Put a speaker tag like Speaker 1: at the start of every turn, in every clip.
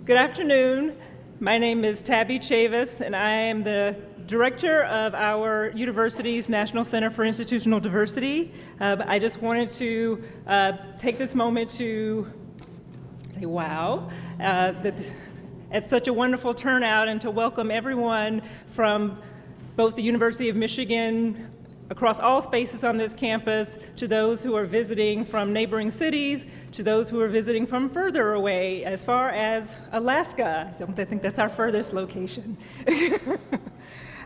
Speaker 1: Good afternoon. My name is Tabbye Chavous, and I am the director of our university's National Center for Institutional Diversity. I just wanted to take this moment to say wow, at such a wonderful turnout, and to welcome everyone from both the University of Michigan, across all spaces on this campus, to those who are visiting from neighboring cities, to those who are visiting from further away, as far as Alaska. I think that's our furthest location.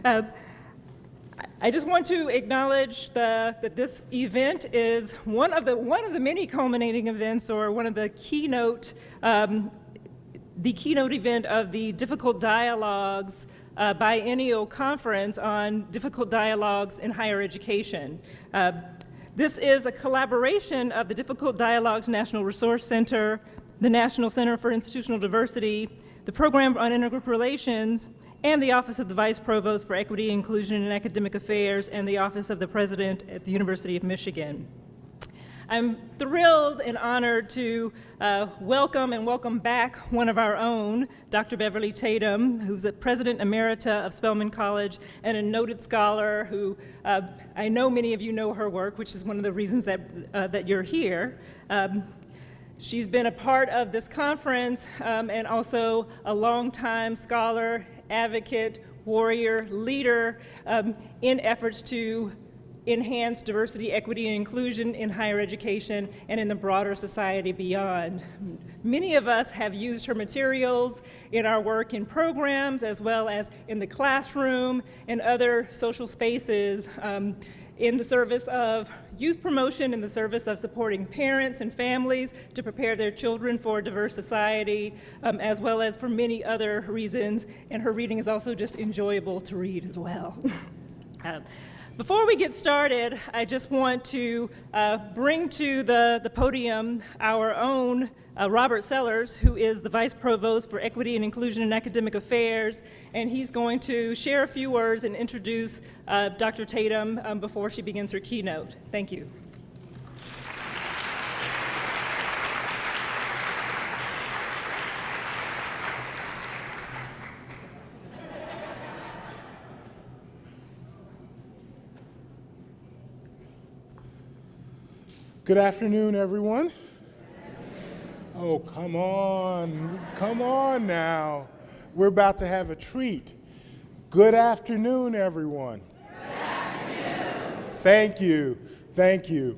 Speaker 1: I just want to acknowledge that this event is one of the many culminating events, or one of the keynote event of the Difficult Dialogues biennial conference on difficult dialogues in higher education. This is a collaboration of the Difficult Dialogues National Resource Center, the National Center for Institutional Diversity, the Program on Intergroup Relations, and the Office of the Vice Provost for Equity, Inclusion, and Academic Affairs, and the Office of the President at the University of Michigan. I'm thrilled and honored to welcome back one of our own, Dr. Beverly Tatum, who's the President Emerita of Spelman College and a noted scholar who I know many of you know her work, which is one of the reasons that you're here. She's been a part of this conference and also a longtime scholar, advocate, warrior, leader in efforts to enhance diversity, equity, and inclusion in higher education and in the broader society beyond. Many of us have used her materials in our work in programs, as well as in the classroom and other social spaces, in the service of youth promotion, in the service of supporting parents and families to prepare their children for a diverse society, as well as for many other reasons. And her reading is also just enjoyable to read as well. Before we get started, I just want to bring to the podium our own Robert Sellers, who is the Vice Provost for Equity and Inclusion and Academic Affairs, and he's going to share a few words and introduce Dr. Tatum before she begins her keynote. Thank you.
Speaker 2: Good afternoon, everyone. Oh, come on now. We're about to have a treat. Good afternoon, everyone.
Speaker 3: Good afternoon.
Speaker 2: Thank you.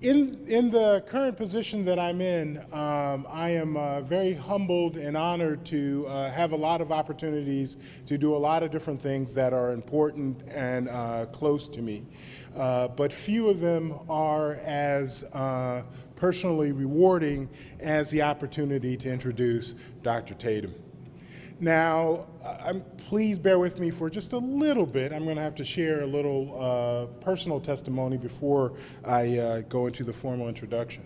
Speaker 2: In the current position that I'm in, I am very humbled and honored to have a lot of opportunities to do a lot of different things that are important and close to me. But few of them are as personally rewarding as the opportunity to introduce Dr. Tatum. Now, please bear with me for just a little bit. I'm going to have to share a little personal testimony before I go into the formal introduction.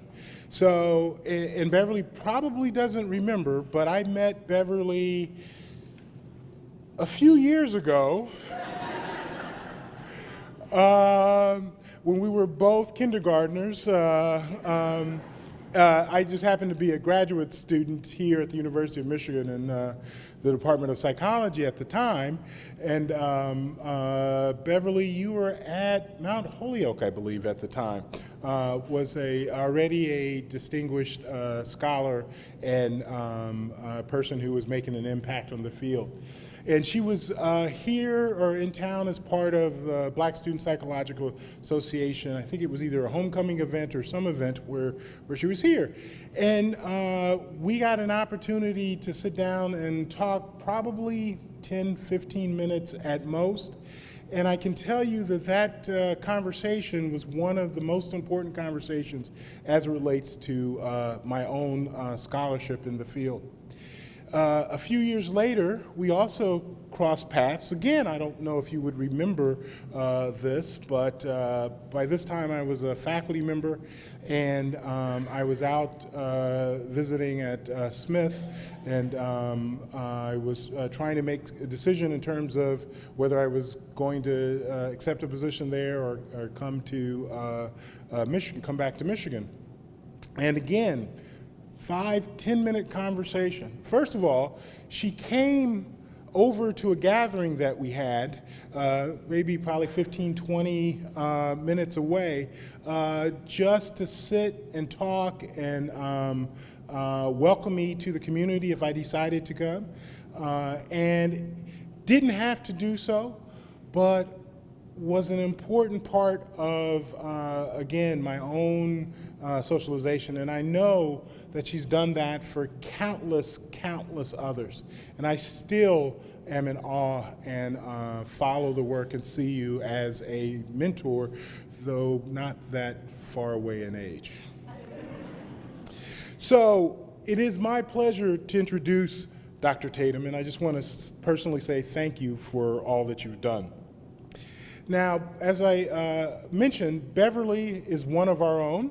Speaker 2: So, and Beverly probably doesn't remember, but I met Beverly a few years ago when we were both kindergartners. I just happened to be a graduate student here at the University of Michigan in the Department of Psychology at the time. And Beverly, you were at Mount Holyoke, I believe, at the time. Was already a distinguished scholar and a person who was making an impact on the field. And she was here or in town as part of the Black Student Psychological Association. I think it was either a homecoming event or some event where she was here. And we got an opportunity to sit down and talk probably 10, 15 minutes at most. And I can tell you that conversation was one of the most important conversations as it relates to my own scholarship in the field. A few years later, we also crossed paths. Again, I don't know if you would remember this, but by this time I was a faculty member, and I was out visiting at Smith, and I was trying to make a decision in terms of whether I was going to accept a position there or come back to Michigan. And again, 5-10 minute conversation. First of all, she came over to a gathering that we had, maybe probably 15-20 minutes away, just to sit and talk and welcome me to the community if I decided to come. And didn't have to do so, but was an important part of, again, my own socialization. And I know that she's done that for countless, countless others. And I still am in awe and follow the work and see you as a mentor, though not that far away in age. So it is my pleasure to introduce Dr. Tatum, and I just want to personally say thank you for all that you've done. Now, as I mentioned, Beverly is one of our own.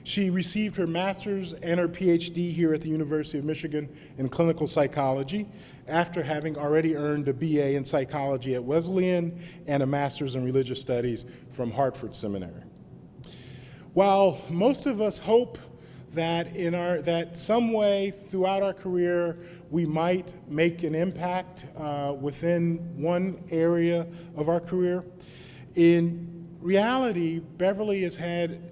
Speaker 2: She received her master's and her PhD here at the University of Michigan in clinical psychology after having already earned a BA in psychology at Wesleyan and a master's in religious studies from Hartford Seminary. While most of us hope that that some way throughout our career we might make an impact within one area of our career, in reality, Beverly has had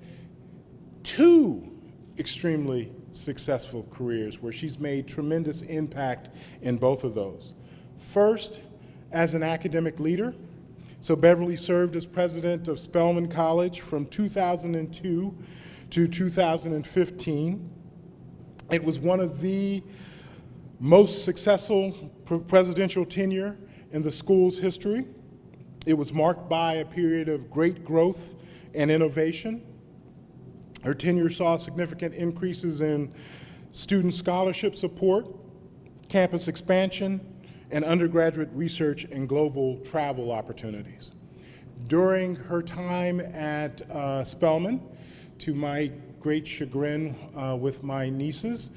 Speaker 2: two extremely successful careers where she's made tremendous impact in both of those. First, as an academic leader. So Beverly served as president of Spelman College from 2002 to 2015. It was one of the most successful presidential tenure in the school's history. It was marked by a period of great growth and innovation. Her tenure saw significant increases in student scholarship support, campus expansion, and undergraduate research and global travel opportunities. During her time at Spelman, to my great chagrin with my nieces,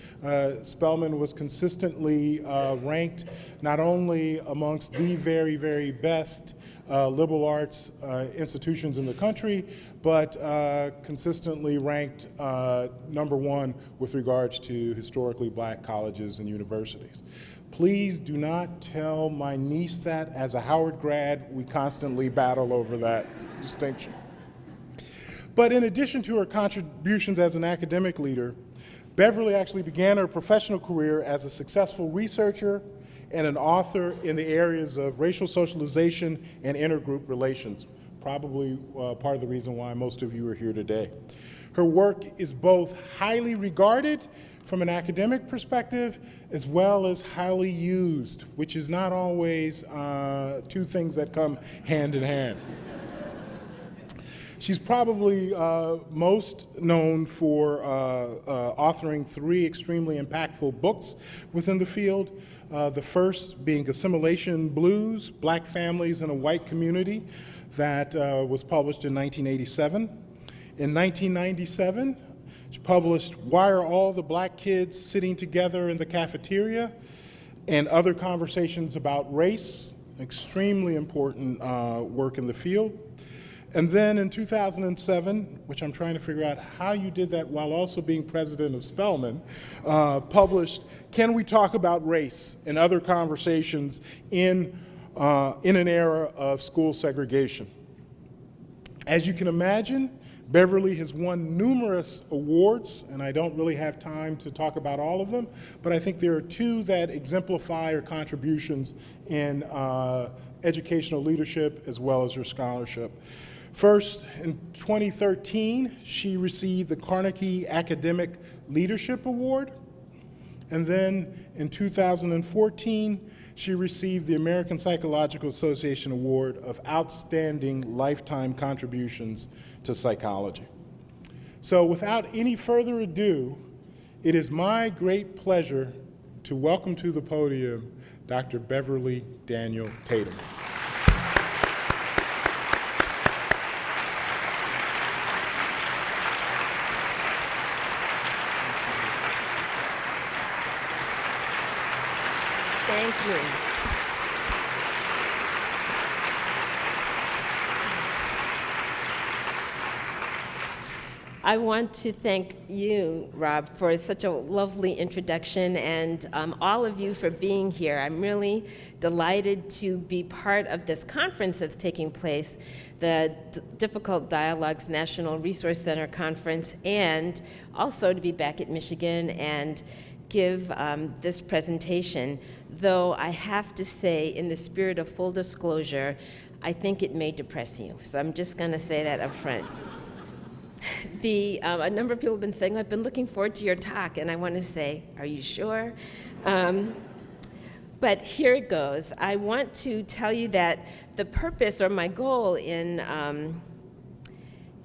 Speaker 2: Spelman was consistently ranked not only amongst the very, very best liberal arts institutions in the country, but consistently ranked #1 with regards to historically black colleges and universities. Please do not tell my niece that. As a Howard grad, we constantly battle over that distinction. But in addition to her contributions as an academic leader, Beverly actually began her professional career as a successful researcher and an author in the areas of racial socialization and intergroup relations, probably part of the reason why most of you are here today. Her work is both highly regarded from an academic perspective as well as highly used, which is not always two things that come hand in hand. She's probably most known for authoring 3 extremely impactful books within the field. The first being Assimilation Blues, Black Families in a White Community, that was published in 1987. In 1997, she published Why Are All the Black Kids Sitting Together in the Cafeteria? And Other Conversations About Race, extremely important work in the field. And then in 2007, which I'm trying to figure out how you did that while also being president of Spelman, published Can We Talk About Race and Other Conversations in an Era of School Segregation. As you can imagine, Beverly has won numerous awards, and I don't really have time to talk about all of them, but I think there are 2 that exemplify her contributions in educational leadership as well as her scholarship. First, in 2013, she received the Carnegie Academic Leadership Award. And then in 2014, she received the American Psychological Association Award of Outstanding Lifetime Contributions to Psychology. So without any further ado, it is my great pleasure to welcome to the podium Dr. Beverly Daniel Tatum.
Speaker 4: Thank you. I want to thank you, Rob, for such a lovely introduction, and all of you for being here. I'm really delighted to be part of this conference that's taking place, the Difficult Dialogues National Resource Center Conference, and also to be back at Michigan and give this presentation, though I have to say, in the spirit of full disclosure, I think it may depress you. So I'm just going to say that up front. A number of people have been saying, I've been looking forward to your talk, and I want to say, are you sure? But here it goes. I want to tell you that the purpose or my goal in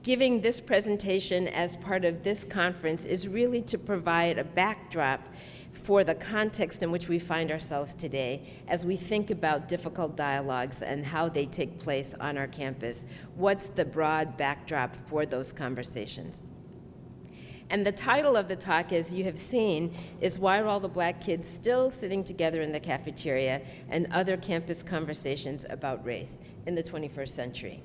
Speaker 4: giving this presentation as part of this conference is really to provide a backdrop for the context in which we find ourselves today as we think about difficult dialogues and how they take place on our campus. What's the broad backdrop for those conversations? And the title of the talk, as you have seen, is Why Are All the Black Kids Still Sitting Together in the Cafeteria and Other Campus Conversations About Race in the 21st Century.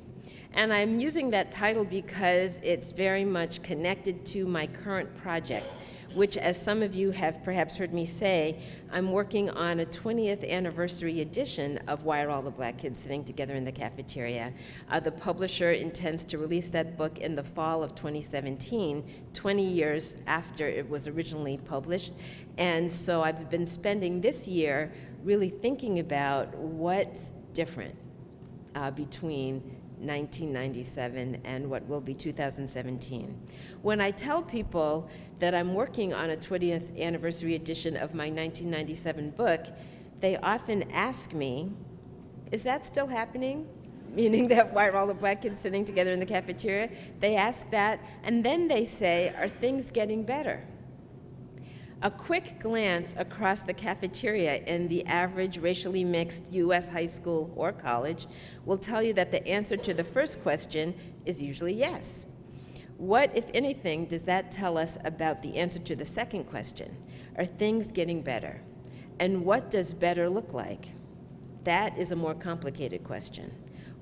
Speaker 4: And I'm using that title because it's very much connected to my current project, which, as some of you have perhaps heard me say, I'm working on a 20th anniversary edition of Why Are All the Black Kids Sitting Together in the Cafeteria? The publisher intends to release that book in the fall of 2017, 20 years after it was originally published. And so I've been spending this year really thinking about what's different between 1997 and what will be 2017. When I tell people that I'm working on a 20th anniversary edition of my 1997 book, they often ask me, is that still happening? Meaning that why are all the black kids sitting together in the cafeteria? They ask that, and then they say, are things getting better? A quick glance across the cafeteria in the average racially mixed U.S. high school or college will tell you that the answer to the first question is usually yes. What, if anything, does that tell us about the answer to the second question? Are things getting better? And what does better look like? That is a more complicated question.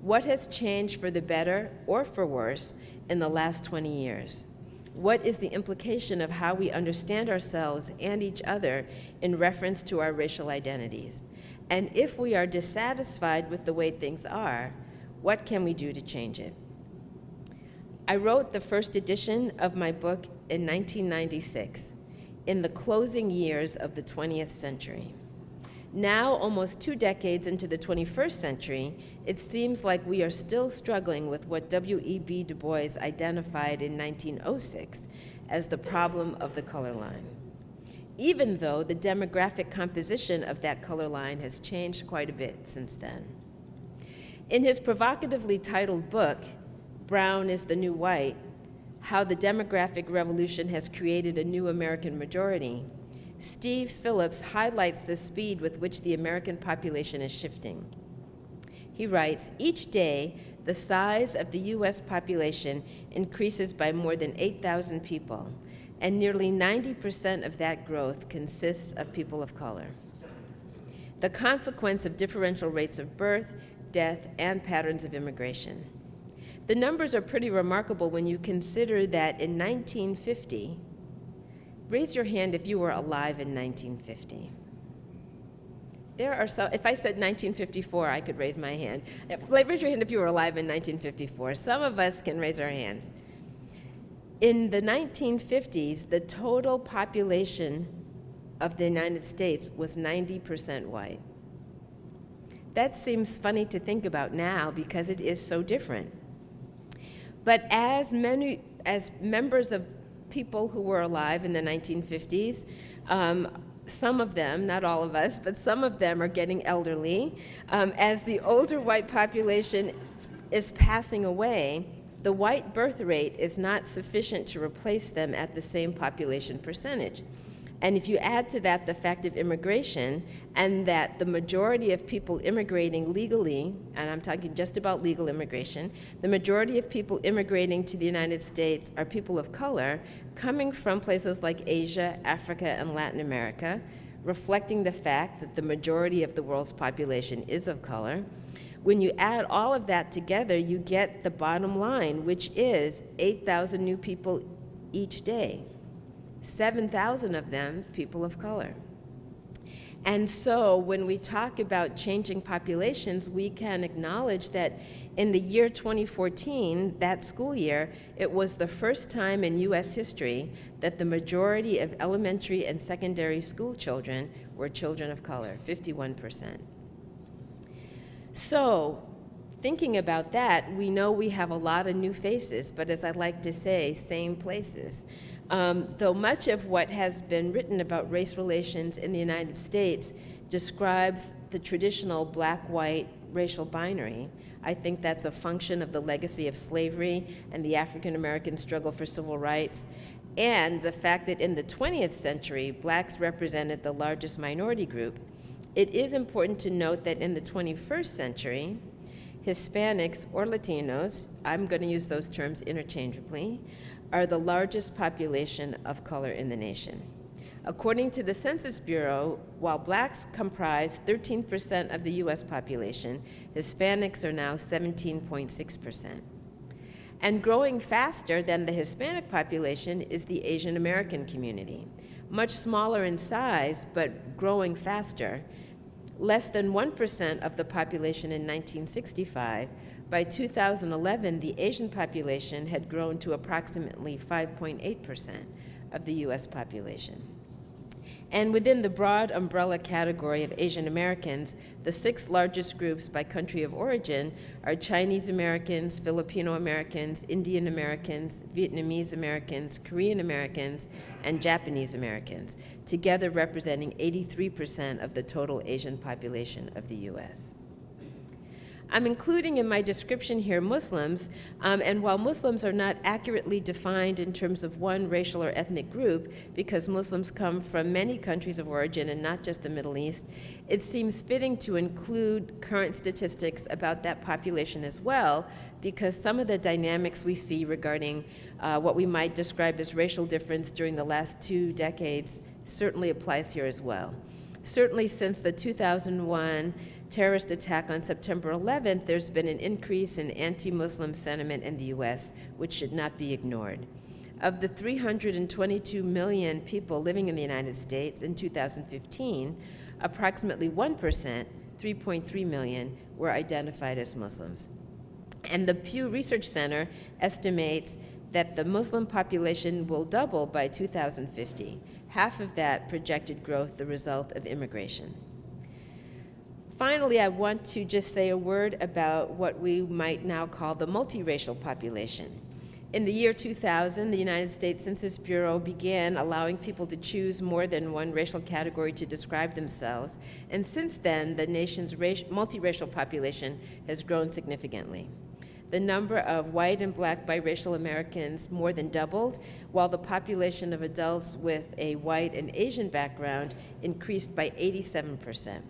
Speaker 4: What has changed for the better or for worse in the last 20 years? What is the implication of how we understand ourselves and each other in reference to our racial identities? And if we are dissatisfied with the way things are, what can we do to change it? I wrote the first edition of my book in 1996, in the closing years of the 20th century. Now, almost 2 decades into the 21st century, it seems like we are still struggling with what W.E.B. Du Bois identified in 1906 as the problem of the color line, even though the demographic composition of that color line has changed quite a bit since then. In his provocatively titled book, Brown is the New White, How the Demographic Revolution Has Created a New American Majority, Steve Phillips highlights the speed with which the American population is shifting. He writes, each day, the size of the US population increases by more than 8,000 people, and nearly 90% of that growth consists of people of color. The consequence of differential rates of birth, death, and patterns of immigration. The numbers are pretty remarkable when you consider that in 1950, raise your hand if you were alive in 1950. There are some, if I said 1954, I could raise my hand. Raise your hand if you were alive in 1954. Some of us can raise our hands. In the 1950s, the total population of the United States was 90% white. That seems funny to think about now because it is so different. But as members of people who were alive in the 1950s, some of them, not all of us, but some of them are getting elderly. As the older white population is passing away, the white birth rate is not sufficient to replace them at the same population percentage. And if you add to that the fact of immigration, and that the majority of people immigrating legally, and I'm talking just about legal immigration, the majority of people immigrating to the United States are people of color coming from places like Asia, Africa, and Latin America, reflecting the fact that the majority of the world's population is of color. When you add all of that together, you get the bottom line, which is 8,000 new people each day. 7,000 of them people of color. And so when we talk about changing populations, we can acknowledge that in the year 2014, that school year, it was the first time in US history that the majority of elementary and secondary school children were children of color, 51%. So thinking about that, we know we have a lot of new faces, but as I like to say, same places. Though much of what has been written about race relations in the United States describes the traditional black-white racial binary, I think that's a function of the legacy of slavery and the African American struggle for civil rights, and the fact that in the 20th century, blacks represented the largest minority group. It is important to note that in the 21st century, Hispanics or Latinos, I'm going to use those terms interchangeably, are the largest population of color in the nation. According to the Census Bureau, while blacks comprise 13% of the US population, Hispanics are now 17.6%. And growing faster than the Hispanic population is the Asian American community. Much smaller in size, but growing faster. Less than 1% of the population in 1965. By 2011, the Asian population had grown to approximately 5.8% of the US population. And within the broad umbrella category of Asian Americans, the 6 largest groups by country of origin are Chinese Americans, Filipino Americans, Indian Americans, Vietnamese Americans, Korean Americans, and Japanese Americans, together representing 83% of the total Asian population of the US. I'm including in my description here Muslims, and while Muslims are not accurately defined in terms of one racial or ethnic group, because Muslims come from many countries of origin and not just the Middle East, it seems fitting to include current statistics about that population as well, because some of the dynamics we see regarding what we might describe as racial difference during the last 2 decades certainly applies here as well. Certainly since the 2001 terrorist attack on September 11th, there's been an increase in anti-Muslim sentiment in the US, which should not be ignored. Of the 322 million people living in the United States in 2015, approximately 1%, 3.3 million, were identified as Muslims. And the Pew Research Center estimates that the Muslim population will double by 2050. Half of that projected growth the result of immigration. Finally, I want to just say a word about what we might now call the multiracial population. In the year 2000, the United States Census Bureau began allowing people to choose more than one racial category to describe themselves, and since then, the nation's multiracial population has grown significantly. The number of white and black biracial Americans more than doubled, while the population of adults with a white and Asian background increased by 87%.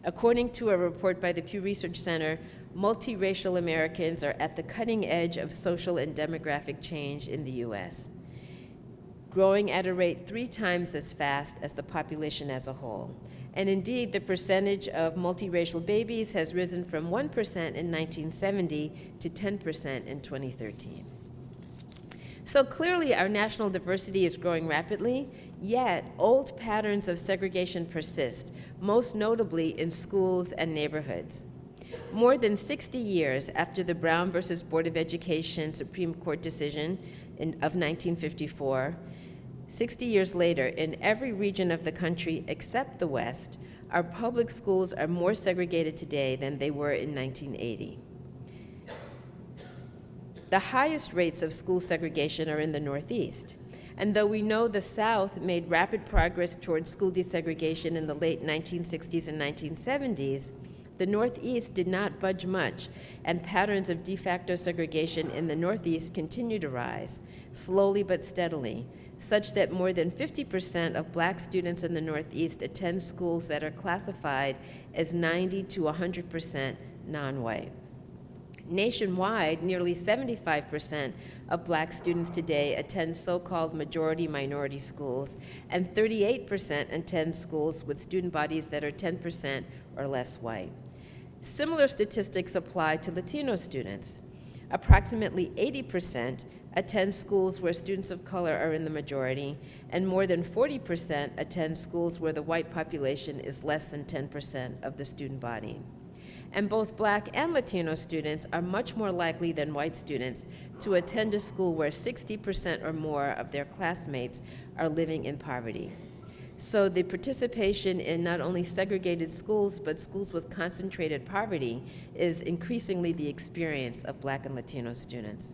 Speaker 4: According to a report by the Pew Research Center, multiracial Americans are at the cutting edge of social and demographic change in the US, growing at a rate 3 times as fast as the population as a whole. And indeed, the percentage of multiracial babies has risen from 1% in 1970 to 10% in 2013. So clearly, our national diversity is growing rapidly, yet old patterns of segregation persist, most notably in schools and neighborhoods. More than 60 years after the Brown versus Board of Education Supreme Court decision of 1954, 60 years later, in every region of the country except the West, our public schools are more segregated today than they were in 1980. The highest rates of school segregation are in the Northeast. And though we know the South made rapid progress towards school desegregation in the late 1960s and 1970s, the Northeast did not budge much, and patterns of de facto segregation in the Northeast continue to rise, slowly but steadily, such that more than 50% of black students in the Northeast attend schools that are classified as 90 to 100% non-white. Nationwide, nearly 75% of black students today attend so-called majority-minority schools, and 38% attend schools with student bodies that are 10% or less white. Similar statistics apply to Latino students. Approximately 80% attend schools where students of color are in the majority, and more than 40% attend schools where the white population is less than 10% of the student body. And both Black and Latino students are much more likely than white students to attend a school where 60% or more of their classmates are living in poverty. So the participation in not only segregated schools, but schools with concentrated poverty is increasingly the experience of Black and Latino students.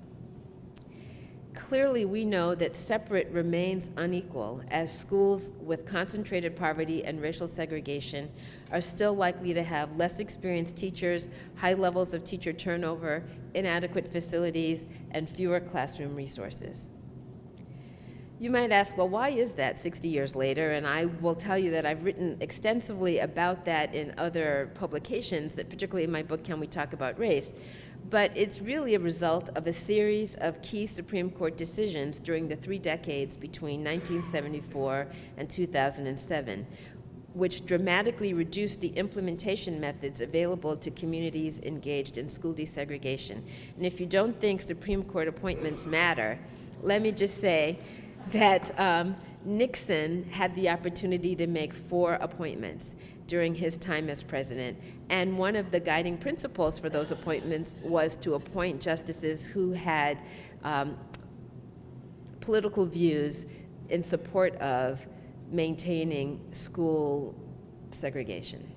Speaker 4: Clearly, we know that separate remains unequal, as schools with concentrated poverty and racial segregation are still likely to have less experienced teachers, high levels of teacher turnover, inadequate facilities, and fewer classroom resources. You might ask, well, why is that 60 years later? And I will tell you that I've written extensively about that in other publications, that particularly in my book, Can We Talk About Race? But it's really a result of a series of key Supreme Court decisions during the 3 decades between 1974 and 2007, which dramatically reduced the implementation methods available to communities engaged in school desegregation. And if you don't think Supreme Court appointments matter, let me just say that Nixon had the opportunity to make 4 appointments during his time as president. And one of the guiding principles for those appointments was to appoint justices who had political views in support of maintaining school segregation,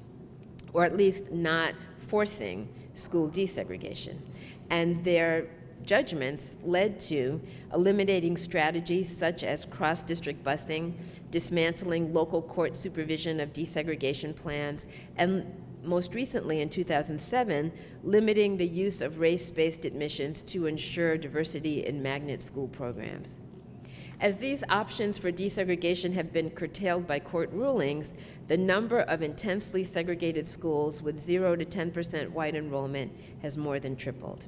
Speaker 4: or at least not forcing school desegregation. And their judgments led to eliminating strategies such as cross-district busing, dismantling local court supervision of desegregation plans, and most recently in 2007, limiting the use of race-based admissions to ensure diversity in magnet school programs. As these options for desegregation have been curtailed by court rulings, the number of intensely segregated schools with 0 to 10% white enrollment has more than tripled.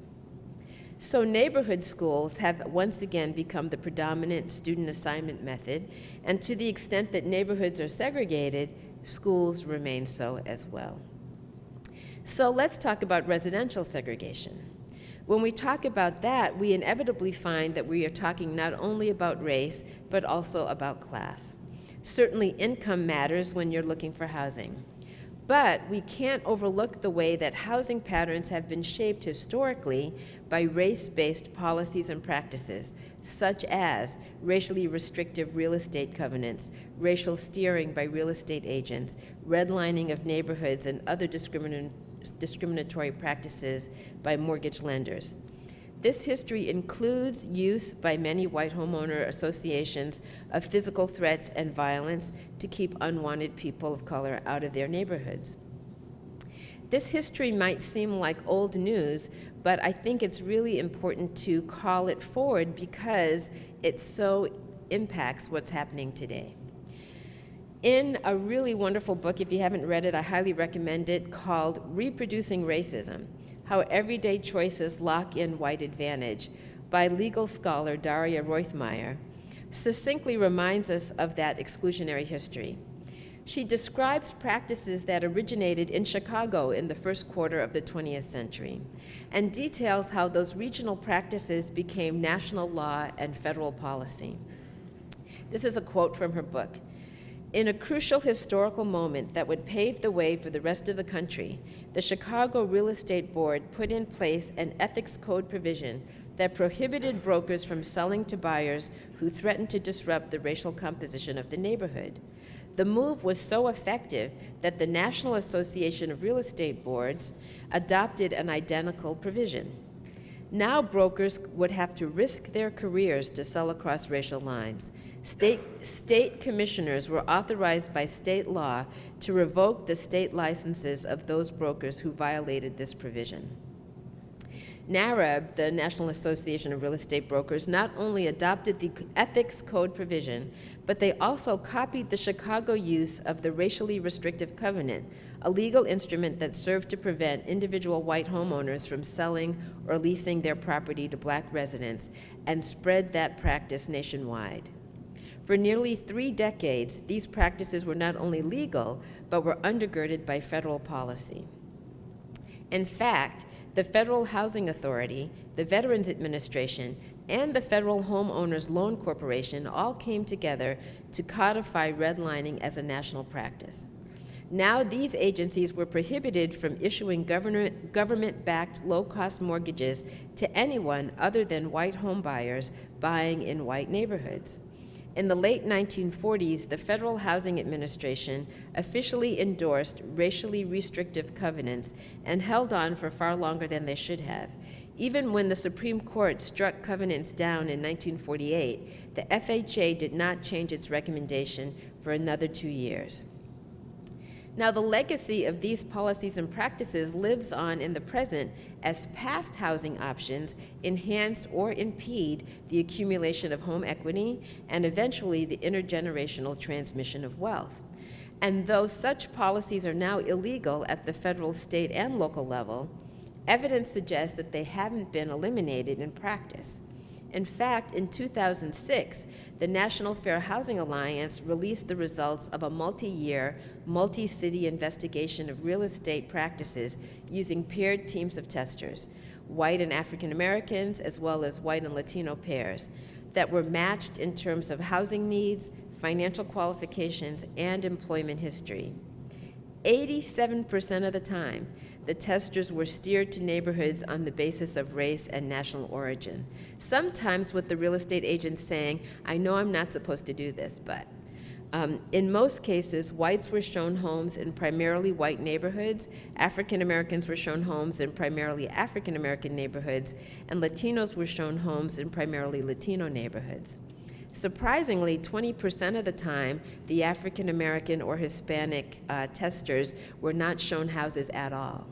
Speaker 4: So neighborhood schools have once again become the predominant student assignment method, and to the extent that neighborhoods are segregated, schools remain so as well. So let's talk about residential segregation. When we talk about that, we inevitably find that we are talking not only about race, but also about class. Certainly income matters when you're looking for housing. But we can't overlook the way that housing patterns have been shaped historically by race-based policies and practices, such as racially restrictive real estate covenants, racial steering by real estate agents, redlining of neighborhoods, and other discriminatory practices by mortgage lenders. This history includes use by many white homeowner associations of physical threats and violence to keep unwanted people of color out of their neighborhoods. This history might seem like old news, but I think it's really important to call it forward because it so impacts what's happening today. In a really wonderful book, if you haven't read it, I highly recommend it, called Reproducing Racism: How Everyday Choices Lock in White Advantage, by legal scholar Daria Roithmeyer, succinctly reminds us of that exclusionary history. She describes practices that originated in Chicago in the first quarter of the 20th century, and details how those regional practices became national law and federal policy. This is a quote from her book. In a crucial historical moment that would pave the way for the rest of the country, the Chicago Real Estate Board put in place an ethics code provision that prohibited brokers from selling to buyers who threatened to disrupt the racial composition of the neighborhood. The move was so effective that the National Association of Real Estate Boards adopted an identical provision. Now brokers would have to risk their careers to sell across racial lines. State commissioners were authorized by state law to revoke the state licenses of those brokers who violated this provision. NAREB, the National Association of Real Estate Brokers, not only adopted the ethics code provision, but they also copied the Chicago use of the racially restrictive covenant, a legal instrument that served to prevent individual white homeowners from selling or leasing their property to black residents, and spread that practice nationwide. For nearly 3 decades, these practices were not only legal, but were undergirded by federal policy. In fact, the Federal Housing Authority, the Veterans Administration, and the Federal Homeowners Loan Corporation all came together to codify redlining as a national practice. Now these agencies were prohibited from issuing government-backed low-cost mortgages to anyone other than white home buyers buying in white neighborhoods. In the late 1940s, the Federal Housing Administration officially endorsed racially restrictive covenants and held on for far longer than they should have. Even when the Supreme Court struck covenants down in 1948, the FHA did not change its recommendation for another 2 years. Now, the legacy of these policies and practices lives on in the present as past housing options enhance or impede the accumulation of home equity and eventually the intergenerational transmission of wealth. And though such policies are now illegal at the federal, state, and local level, evidence suggests that they haven't been eliminated in practice. In fact, in 2006, the National Fair Housing Alliance released the results of a multi-year, multi-city investigation of real estate practices using paired teams of testers, white and African Americans, as well as white and Latino pairs, that were matched in terms of housing needs, financial qualifications, and employment history. 87% of the time, the testers were steered to neighborhoods on the basis of race and national origin, sometimes with the real estate agent saying, "I know I'm not supposed to do this, but." In most cases, whites were shown homes in primarily white neighborhoods, African Americans were shown homes in primarily African American neighborhoods, and Latinos were shown homes in primarily Latino neighborhoods. Surprisingly, 20% of the time, the African American or Hispanic testers were not shown houses at all.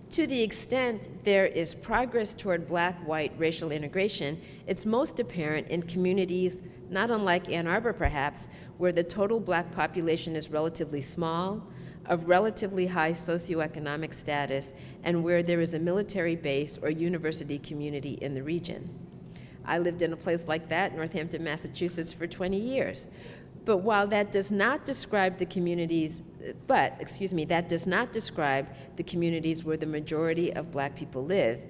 Speaker 4: To the extent there is progress toward black-white racial integration, it's most apparent in communities, not unlike Ann Arbor perhaps, where the total black population is relatively small, of relatively high socioeconomic status, and where there is a military base or university community in the region. I lived in a place like that, Northampton, Massachusetts, for 20 years. But while that does not describe the communities, that does not describe the communities where the majority of black people live.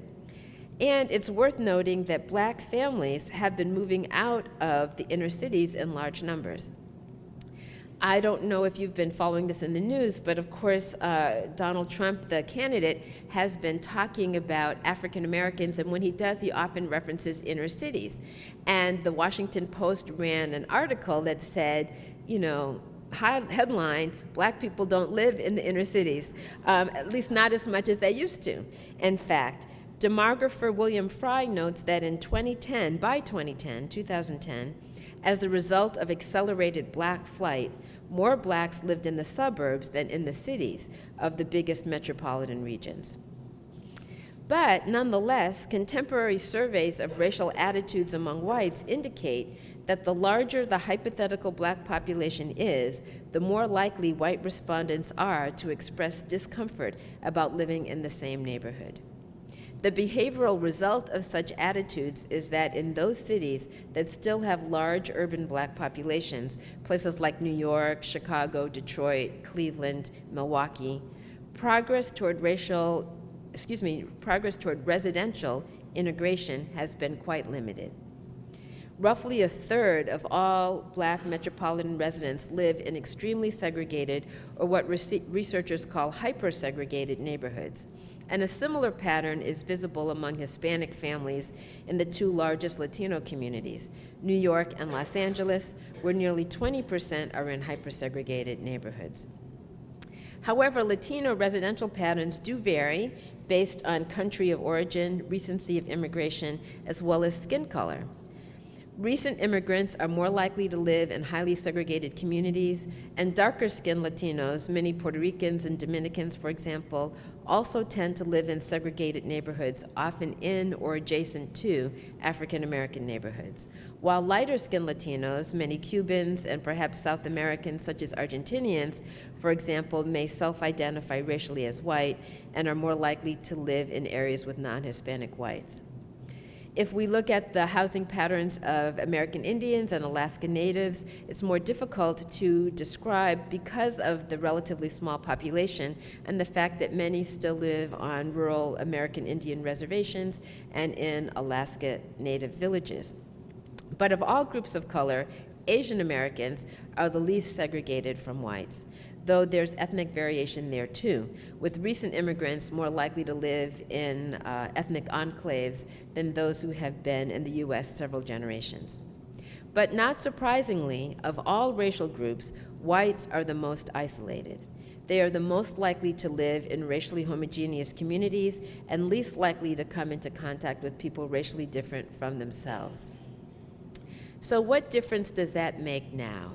Speaker 4: And it's worth noting that black families have been moving out of the inner cities in large numbers. I don't know if you've been following this in the news, but of course, Donald Trump, the candidate, has been talking about African Americans, and when he does, he often references inner cities. And the Washington Post ran an article that said, headline, "Black people don't live in the inner cities," at least not as much as they used to. In fact, demographer William Fry notes that in 2010, as the result of accelerated black flight, more blacks lived in the suburbs than in the cities of the biggest metropolitan regions. But nonetheless, contemporary surveys of racial attitudes among whites indicate that the larger the hypothetical black population is, the more likely white respondents are to express discomfort about living in the same neighborhood. The behavioral result of such attitudes is that in those cities that still have large urban black populations, places like New York, Chicago, Detroit, Cleveland, Milwaukee, progress toward residential integration has been quite limited. Roughly a third of all black metropolitan residents live in extremely segregated, or what researchers call hyper-segregated neighborhoods. And a similar pattern is visible among Hispanic families in the two largest Latino communities, New York and Los Angeles, where nearly 20% are in hyper-segregated neighborhoods. However, Latino residential patterns do vary based on country of origin, recency of immigration, as well as skin color. Recent immigrants are more likely to live in highly segregated communities, and darker-skinned Latinos, many Puerto Ricans and Dominicans, for example, also tend to live in segregated neighborhoods, often in or adjacent to African American neighborhoods. While lighter-skinned Latinos, many Cubans, and perhaps South Americans, such as Argentinians, for example, may self-identify racially as white and are more likely to live in areas with non-Hispanic whites. If we look at the housing patterns of American Indians and Alaska Natives, it's more difficult to describe because of the relatively small population and the fact that many still live on rural American Indian reservations and in Alaska Native villages. But of all groups of color, Asian Americans are the least segregated from whites, though there's ethnic variation there too, with recent immigrants more likely to live in ethnic enclaves than those who have been in the US several generations. But not surprisingly, of all racial groups, whites are the most isolated. They are the most likely to live in racially homogeneous communities and least likely to come into contact with people racially different from themselves. So what difference does that make now?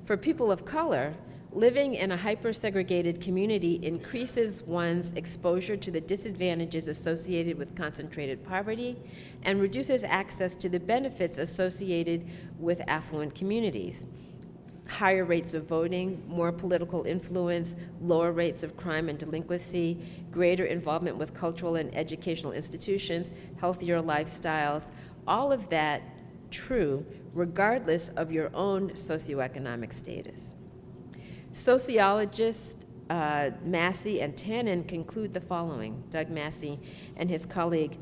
Speaker 4: For people of color, living in a hyper-segregated community increases one's exposure to the disadvantages associated with concentrated poverty and reduces access to the benefits associated with affluent communities. Higher rates of voting, more political influence, lower rates of crime and delinquency, greater involvement with cultural and educational institutions, healthier lifestyles, all of that true regardless of your own socioeconomic status. Sociologists Massey and Tannen conclude the following. Doug Massey and his colleague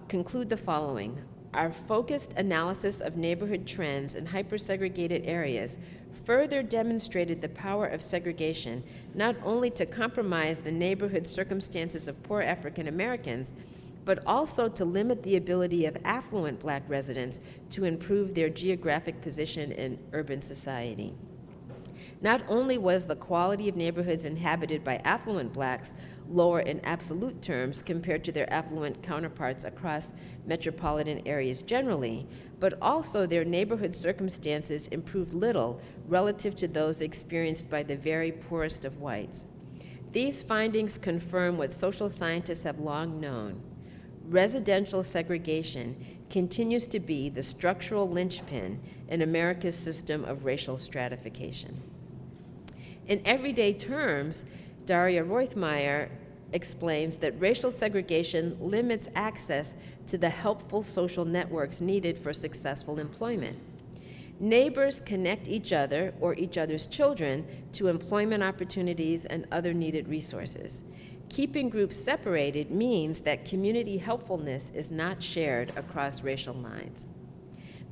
Speaker 4: conclude the following. Our focused analysis of neighborhood trends in hyper-segregated areas further demonstrated the power of segregation not only to compromise the neighborhood circumstances of poor African Americans, but also to limit the ability of affluent Black residents to improve their geographic position in urban society. Not only was the quality of neighborhoods inhabited by affluent Blacks lower in absolute terms compared to their affluent counterparts across metropolitan areas generally, but also their neighborhood circumstances improved little relative to those experienced by the very poorest of whites. These findings confirm what social scientists have long known. Residential segregation continues to be the structural linchpin in America's system of racial stratification. In everyday terms, Daria Roithmeyer explains that racial segregation limits access to the helpful social networks needed for successful employment. Neighbors connect each other or each other's children to employment opportunities and other needed resources. Keeping groups separated means that community helpfulness is not shared across racial lines.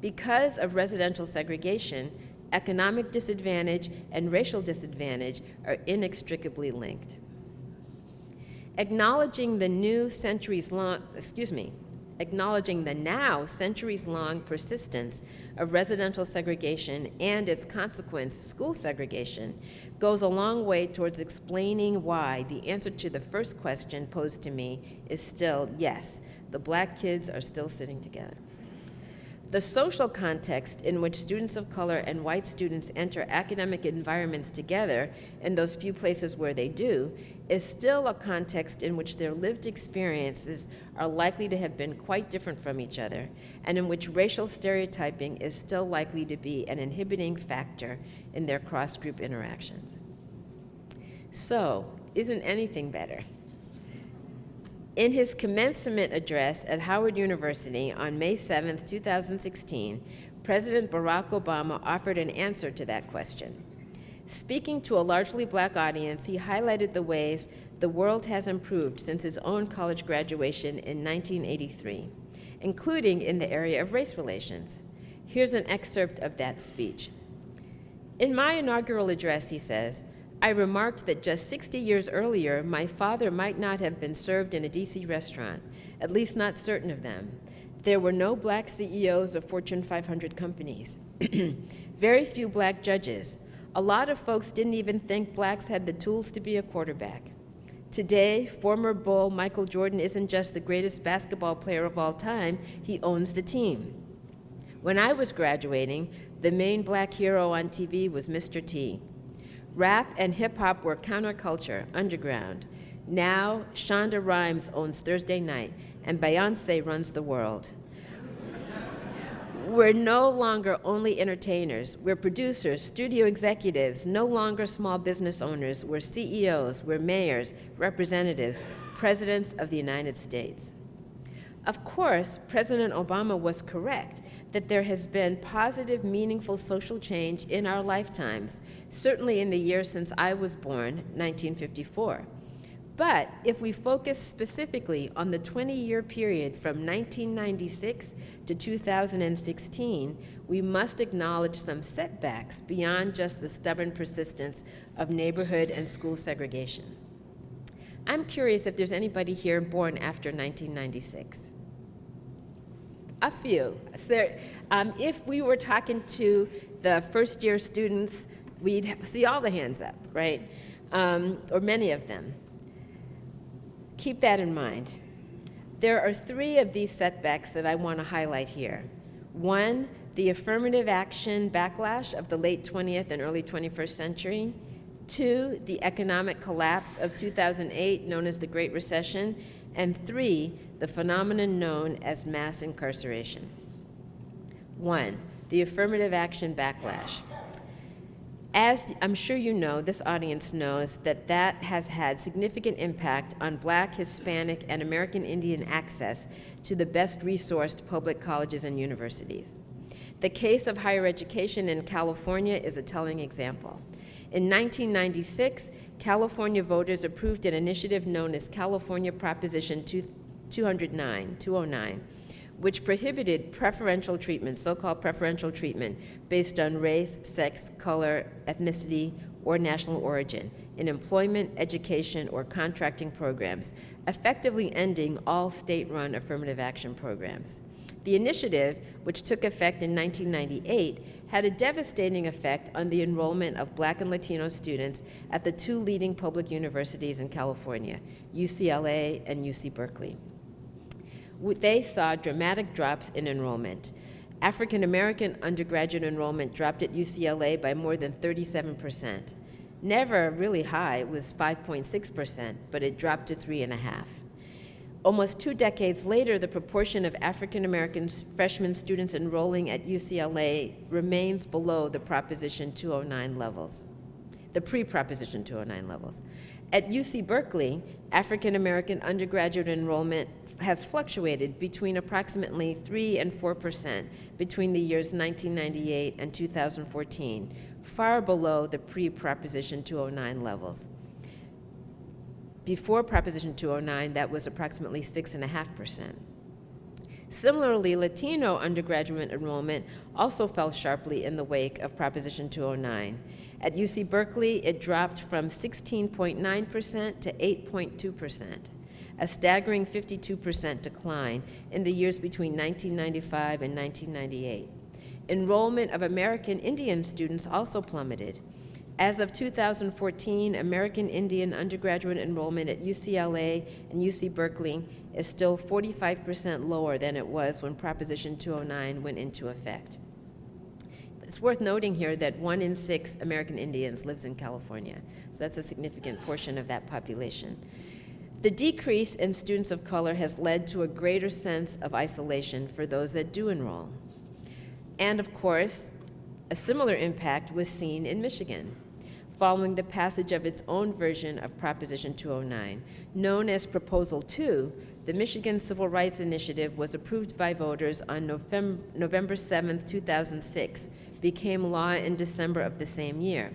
Speaker 4: Because of residential segregation, economic disadvantage and racial disadvantage are inextricably linked. Acknowledging the now centuries-long persistence of residential segregation and its consequence, school segregation, goes a long way towards explaining why the answer to the first question posed to me is still yes, the Black kids are still sitting together. The social context in which students of color and white students enter academic environments together, in those few places where they do, is still a context in which their lived experiences are likely to have been quite different from each other, and in which racial stereotyping is still likely to be an inhibiting factor in their cross-group interactions. So, isn't anything better? In his commencement address at Howard University on May 7, 2016, President Barack Obama offered an answer to that question. Speaking to a largely Black audience, he highlighted the ways the world has improved since his own college graduation in 1983, including in the area of race relations. Here's an excerpt of that speech. In my inaugural address, he says, I remarked that just 60 years earlier, my father might not have been served in a DC restaurant, at least not certain of them. There were no Black CEOs of Fortune 500 companies, very few Black judges. A lot of folks didn't even think Blacks had the tools to be a quarterback. Today, former Bull Michael Jordan isn't just the greatest basketball player of all time, he owns the team. When I was graduating, the main Black hero on TV was Mr. T. Rap and hip-hop were counterculture, underground. Now, Shonda Rhimes owns Thursday Night, and Beyoncé runs the world. We're no longer only entertainers. We're producers, studio executives, no longer small business owners. We're CEOs, we're mayors, representatives, presidents of the United States. Of course, President Obama was correct that there has been positive, meaningful social change in our lifetimes, certainly in the year since I was born, 1954. But if we focus specifically on the 20-year period from 1996 to 2016, we must acknowledge some setbacks beyond just the stubborn persistence of neighborhood and school segregation. I'm curious if there's anybody here born after 1996. A few. So, if we were talking to the first-year students, we'd see all the hands up, right? Or many of them. Keep that in mind. There are 3 of these setbacks that I want to highlight here. 1, the affirmative action backlash of the late 20th and early 21st century. 2, the economic collapse of 2008, known as the Great Recession. And 3, the phenomenon known as mass incarceration. 1, the affirmative action backlash. As I'm sure you know, this audience knows that that has had significant impact on Black, Hispanic, and American Indian access to the best resourced public colleges and universities. The case of higher education in California is a telling example. In 1996, California voters approved an initiative known as California Proposition 209, which prohibited preferential treatment, so-called preferential treatment, based on race, sex, color, ethnicity, or national origin in employment, education, or contracting programs, effectively ending all state-run affirmative action programs. The initiative, which took effect in 1998, had a devastating effect on the enrollment of Black and Latino students at the 2 leading public universities in California, UCLA and UC Berkeley. They saw dramatic drops in enrollment. African American undergraduate enrollment dropped at UCLA by more than 37%. Never really high, it was 5.6%, but it dropped to 3.5%. Almost 2 decades later, the proportion of African American freshman students enrolling at UCLA remains below the Proposition 209 levels, the pre-Proposition 209 levels. At UC Berkeley, African American undergraduate enrollment has fluctuated between approximately 3% and 4% between the years 1998 and 2014, far below the pre-Proposition 209 levels. Before Proposition 209, that was approximately 6.5%. Similarly, Latino undergraduate enrollment also fell sharply in the wake of Proposition 209. At UC Berkeley, it dropped from 16.9% to 8.2%, a staggering 52% decline in the years between 1995 and 1998. Enrollment of American Indian students also plummeted. As of 2014, American Indian undergraduate enrollment at UCLA and UC Berkeley is still 45% lower than it was when Proposition 209 went into effect. It's worth noting here that 1 in 6 American Indians lives in California, so that's a significant portion of that population. The decrease in students of color has led to a greater sense of isolation for those that do enroll. And of course, a similar impact was seen in Michigan, following the passage of its own version of Proposition 209. Known as Proposal 2, the Michigan Civil Rights Initiative was approved by voters on November 7, 2006, became law in December of the same year.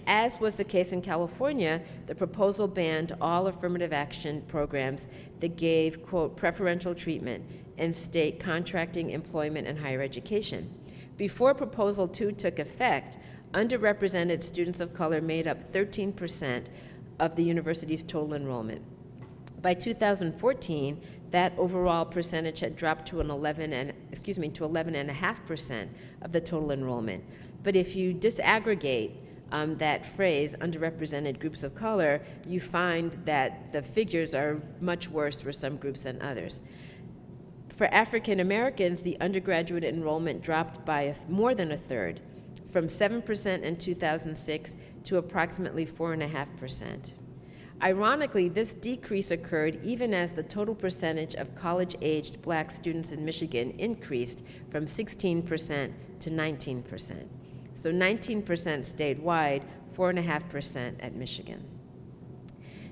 Speaker 4: As was the case in California, the proposal banned all affirmative action programs that gave, quote, preferential treatment in state contracting, employment, and higher education. Before Proposal 2 took effect, underrepresented students of color made up 13% of the university's total enrollment. By 2014, that overall percentage had dropped to 11.5% of the total enrollment. But if you disaggregate that phrase, underrepresented groups of color, you find that the figures are much worse for some groups than others. For African Americans, the undergraduate enrollment dropped by more than a third, from 7% in 2006 to approximately 4.5%. Ironically, this decrease occurred even as the total percentage of college-aged Black students in Michigan increased from 16% to 19%. So 19% statewide, 4.5% at Michigan.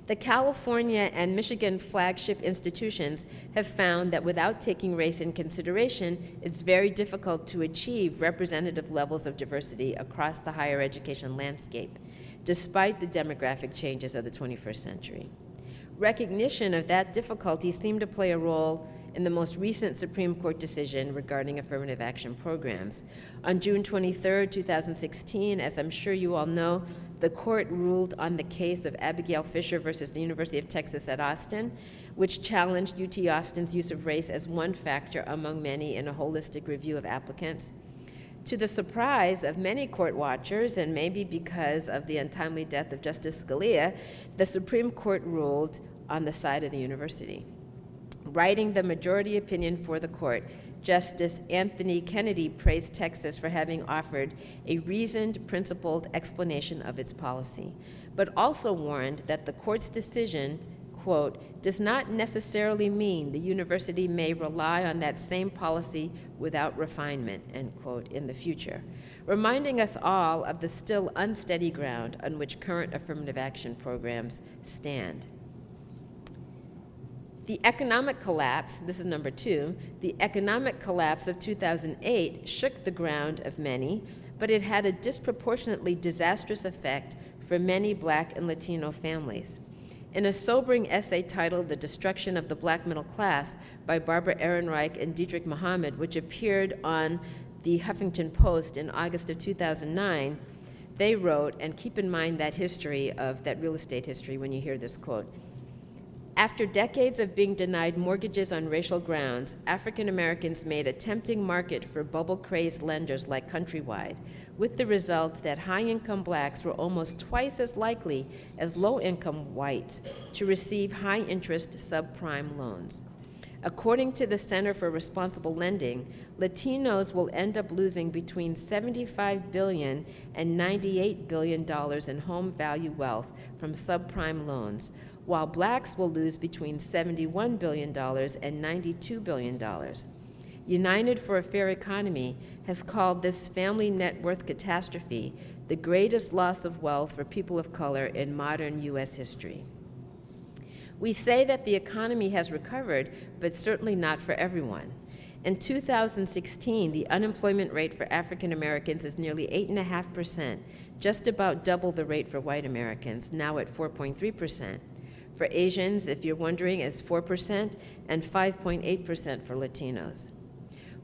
Speaker 4: The California and Michigan flagship institutions have found that without taking race in consideration, it's very difficult to achieve representative levels of diversity across the higher education landscape, despite the demographic changes of the 21st century. Recognition of that difficulty seemed to play a role in the most recent Supreme Court decision regarding affirmative action programs. On June 23, 2016, as I'm sure you all know, the court ruled on the case of Abigail Fisher versus the University of Texas at Austin, which challenged UT Austin's use of race as one factor among many in a holistic review of applicants. To the surprise of many court watchers, and maybe because of the untimely death of Justice Scalia, the Supreme Court ruled on the side of the university. Writing the majority opinion for the court, Justice Anthony Kennedy praised Texas for having offered a reasoned, principled explanation of its policy, but also warned that the court's decision, quote, does not necessarily mean the university may rely on that same policy without refinement, end quote, in the future, reminding us all of the still unsteady ground on which current affirmative action programs stand. The economic collapse, this is number 2, the economic collapse of 2008 shook the ground of many, but it had a disproportionately disastrous effect for many Black and Latino families. In a sobering essay titled The Destruction of the Black Middle Class by Barbara Ehrenreich and Dietrich Muhammad, which appeared on the Huffington Post in August of 2009, they wrote, and keep in mind that history of that real estate history when you hear this quote, after decades of being denied mortgages on racial grounds, African Americans made a tempting market for bubble-crazed lenders like Countrywide, with the result that high-income Blacks were almost twice as likely as low-income whites to receive high-interest subprime loans. According to the Center for Responsible Lending, Latinos will end up losing between $75 billion and $98 billion in home value wealth from subprime loans, while Blacks will lose between $71 billion and $92 billion. United for a Fair Economy has called this family net worth catastrophe the greatest loss of wealth for people of color in modern U.S. history. We say that the economy has recovered, but certainly not for everyone. In 2016, the unemployment rate for African Americans is nearly 8.5%, just about double the rate for white Americans, now at 4.3%. For Asians, if you're wondering, is 4%, and 5.8% for Latinos.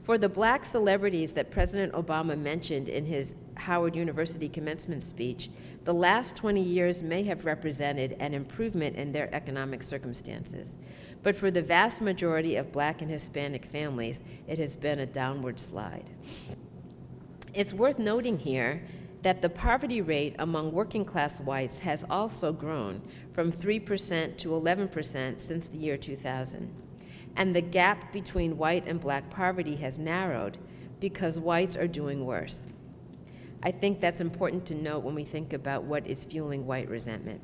Speaker 4: For the Black celebrities that President Obama mentioned in his Howard University commencement speech, the last 20 years may have represented an improvement in their economic circumstances. But for the vast majority of Black and Hispanic families, it has been a downward slide. It's worth noting here that the poverty rate among working-class whites has also grown from 3% to 11% since the year 2000. And the gap between white and Black poverty has narrowed because whites are doing worse. I think that's important to note when we think about what is fueling white resentment.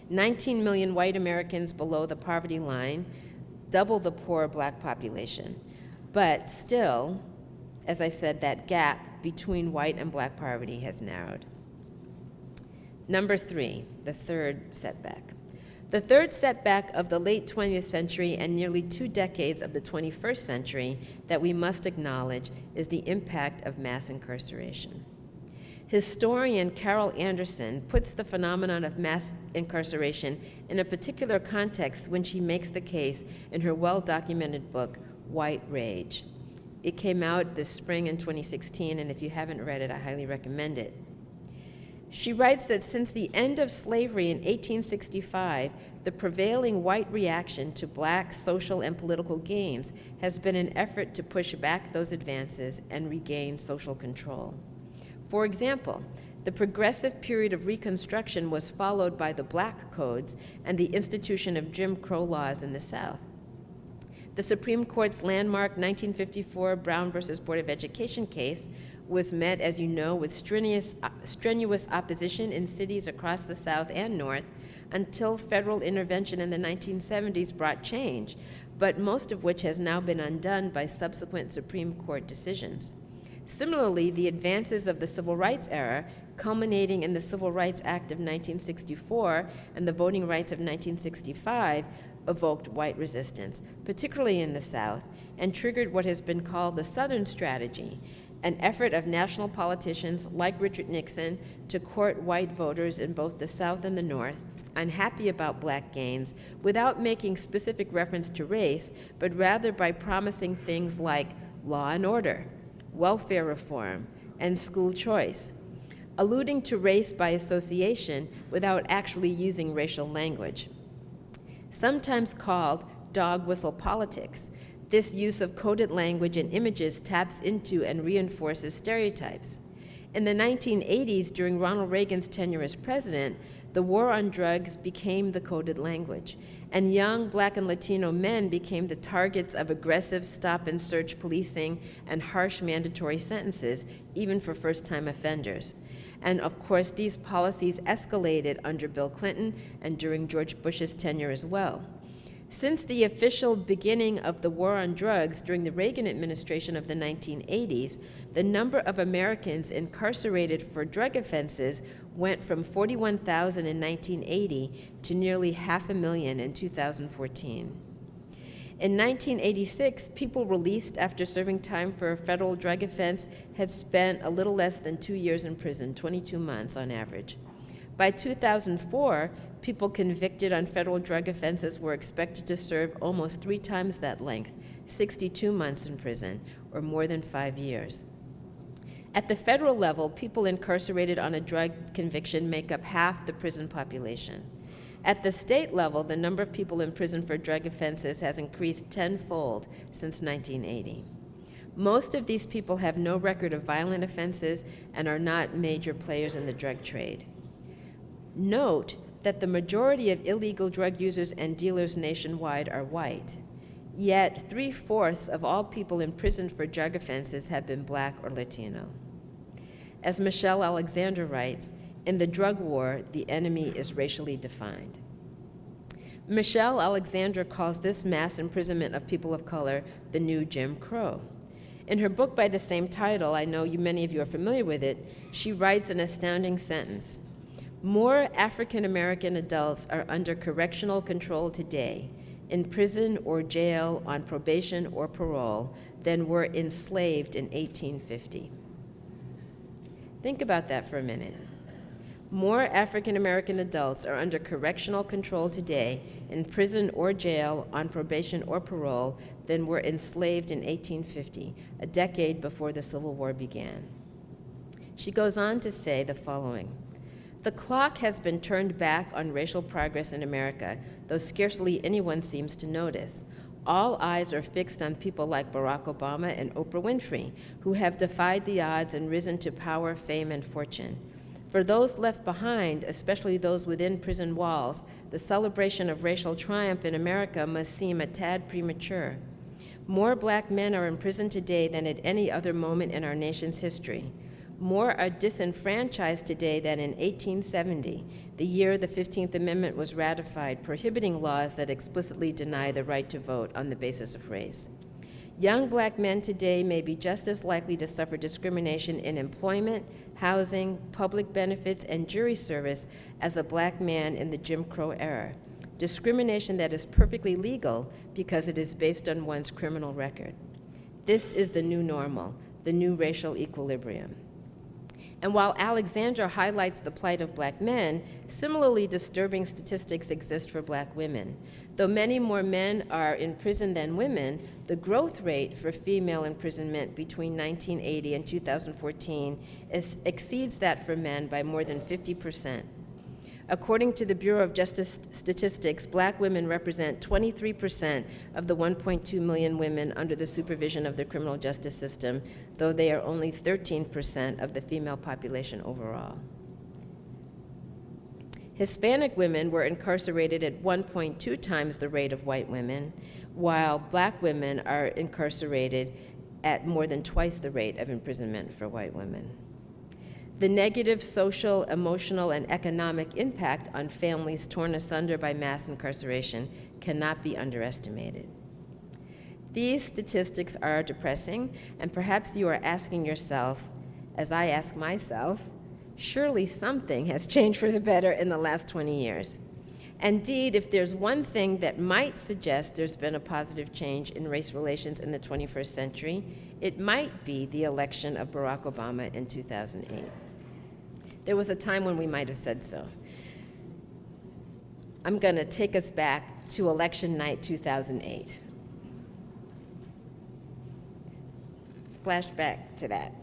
Speaker 4: 19 million white Americans below the poverty line, double the poor Black population. But still, as I said, that gap between white and Black poverty has narrowed. Number 3, the third setback. The third setback of the late 20th century and nearly 2 decades of the 21st century that we must acknowledge is the impact of mass incarceration. Historian Carol Anderson puts the phenomenon of mass incarceration in a particular context when she makes the case in her well-documented book, White Rage. It came out this spring in 2016, and if you haven't read it, I highly recommend it. She writes that since the end of slavery in 1865, the prevailing white reaction to Black social and political gains has been an effort to push back those advances and regain social control. For example, the progressive period of Reconstruction was followed by the Black Codes and the institution of Jim Crow laws in the South. The Supreme Court's landmark 1954 Brown versus Board of Education case was met, as you know, with strenuous opposition in cities across the South and North until federal intervention in the 1970s brought change, but most of which has now been undone by subsequent Supreme Court decisions. Similarly, the advances of the Civil Rights era culminating in the Civil Rights Act of 1964 and the Voting Rights of 1965, evoked white resistance, particularly in the South, and triggered what has been called the Southern Strategy, an effort of national politicians like Richard Nixon to court white voters in both the South and the North, unhappy about black gains, without making specific reference to race, but rather by promising things like law and order, welfare reform, and school choice, alluding to race by association without actually using racial language. Sometimes called dog whistle politics, this use of coded language and images taps into and reinforces stereotypes. In the 1980s, during Ronald Reagan's tenure as president, the war on drugs became the coded language, and young Black and Latino men became the targets of aggressive stop and search policing and harsh mandatory sentences, even for first-time offenders. And of course, these policies escalated under Bill Clinton and during George Bush's tenure as well. Since the official beginning of the war on drugs during the Reagan administration of the 1980s, the number of Americans incarcerated for drug offenses went from 41,000 in 1980 to nearly 500,000 in 2014. In 1986, people released after serving time for a federal drug offense had spent a little less than 2 years in prison, 22 months on average. By 2004, people convicted on federal drug offenses were expected to serve almost 3 times that length, 62 months in prison, or more than 5 years. At the federal level, people incarcerated on a drug conviction make up half the prison population. At the state level, the number of people in prison for drug offenses has increased tenfold since 1980. Most of these people have no record of violent offenses and are not major players in the drug trade. Note that the majority of illegal drug users and dealers nationwide are white, yet 3/4 of all people imprisoned for drug offenses have been Black or Latino. As Michelle Alexander writes, in the drug war, the enemy is racially defined. Michelle Alexander calls this mass imprisonment of people of color the new Jim Crow. In her book by the same title, I know many of you are familiar with it, she writes an astounding sentence. More African American adults are under correctional control today, in prison or jail, on probation or parole, than were enslaved in 1850. Think about that for a minute. More African American adults are under correctional control today, in prison or jail, on probation or parole, than were enslaved in 1850, a decade before the Civil War began. She goes on to say the following. The clock has been turned back on racial progress in America, though scarcely anyone seems to notice. All eyes are fixed on people like Barack Obama and Oprah Winfrey, who have defied the odds and risen to power, fame, and fortune. For those left behind, especially those within prison walls, the celebration of racial triumph in America must seem a tad premature. More Black men are in prison today than at any other moment in our nation's history. More are disenfranchised today than in 1870, the year the 15th Amendment was ratified, prohibiting laws that explicitly deny the right to vote on the basis of race. Young Black men today may be just as likely to suffer discrimination in employment, housing, public benefits, and jury service as a Black man in the Jim Crow era. Discrimination that is perfectly legal because it is based on one's criminal record. This is the new normal, the new racial equilibrium. And while Alexandra highlights the plight of Black men, similarly disturbing statistics exist for Black women. Though many more men are in prison than women, the growth rate for female imprisonment between 1980 and 2014 exceeds that for men by more than 50%. According to the Bureau of Justice Statistics, Black women represent 23% of the 1.2 million women under the supervision of the criminal justice system, though they are only 13% of the female population overall. Hispanic women were incarcerated at 1.2 times the rate of white women, while Black women are incarcerated at more than twice the rate of imprisonment for white women. The negative social, emotional, and economic impact on families torn asunder by mass incarceration cannot be underestimated. These statistics are depressing, and perhaps you are asking yourself, as I ask myself, Surely something has changed for the better in the last 20 years. Indeed, if there's one thing that might suggest there's been a positive change in race relations in the 21st century, it might be the election of Barack Obama in 2008. There was a time when we might have said so. I'm going to take us back to election night 2008. Flashback to that.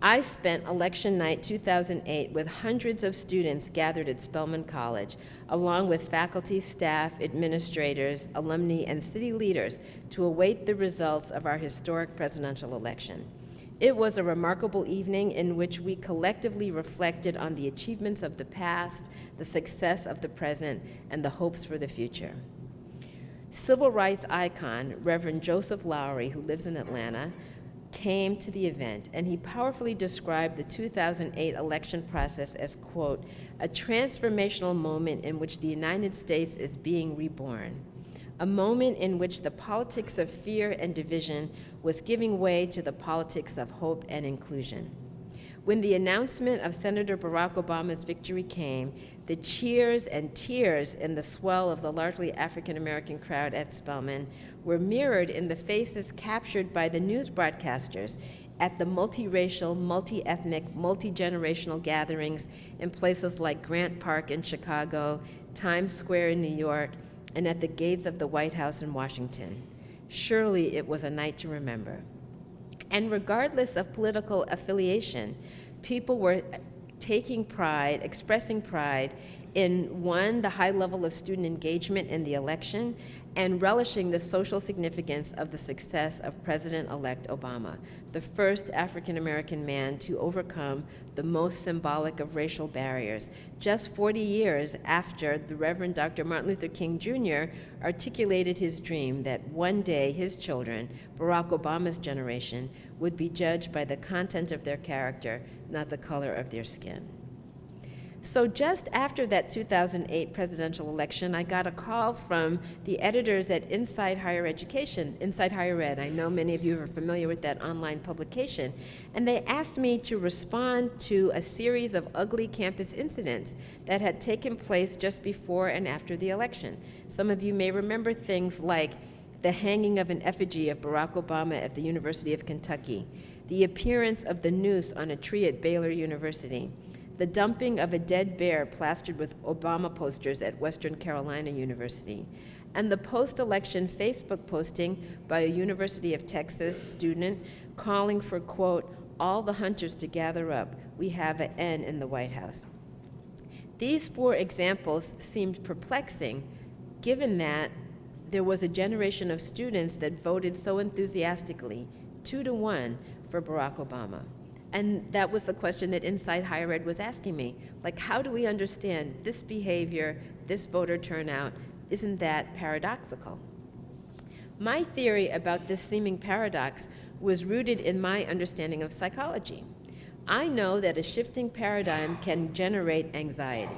Speaker 4: I spent election night 2008 with hundreds of students gathered at Spelman College, along with faculty, staff, administrators, alumni, and city leaders to await the results of our historic presidential election. It was a remarkable evening in which we collectively reflected on the achievements of the past, the success of the present, and the hopes for the future. Civil rights icon, Reverend Joseph Lowery, who lives in Atlanta, came to the event, and he powerfully described the 2008 election process as, quote, a transformational moment in which the United States is being reborn, a moment in which the politics of fear and division was giving way to the politics of hope and inclusion. When the announcement of Senator Barack Obama's victory came, the cheers and tears in the swell of the largely African-American crowd at Spelman were mirrored in the faces captured by the news broadcasters at the multiracial, multi-ethnic, multi-generational gatherings in places like Grant Park in Chicago, Times Square in New York, and at the gates of the White House in Washington. Surely it was a night to remember. And regardless of political affiliation, people were taking pride, expressing pride in, one, the high level of student engagement in the election, and relishing the social significance of the success of President-elect Obama, the first African-American man to overcome the most symbolic of racial barriers, just 40 years after the Reverend Dr. Martin Luther King Jr. articulated his dream that one day his children, Barack Obama's generation, would be judged by the content of their character, not the color of their skin. So just after that 2008 presidential election, I got a call from the editors at Inside Higher Education, Inside Higher Ed. I know many of you are familiar with that online publication. And they asked me to respond to a series of ugly campus incidents that had taken place just before and after the election. Some of you may remember things like the hanging of an effigy of Barack Obama at the University of Kentucky, the appearance of the noose on a tree at Baylor University, the dumping of a dead bear plastered with Obama posters at Western Carolina University, and the post-election Facebook posting by a University of Texas student calling for, quote, all the hunters to gather up. We have an N in the White House. These four examples seemed perplexing, given that there was a generation of students that voted so enthusiastically, 2-1, for Barack Obama. And that was the question that Inside Higher Ed was asking me. Like, how do we understand this behavior, this voter turnout? Isn't that paradoxical? My theory about this seeming paradox was rooted in my understanding of psychology. I know that a shifting paradigm can generate anxiety,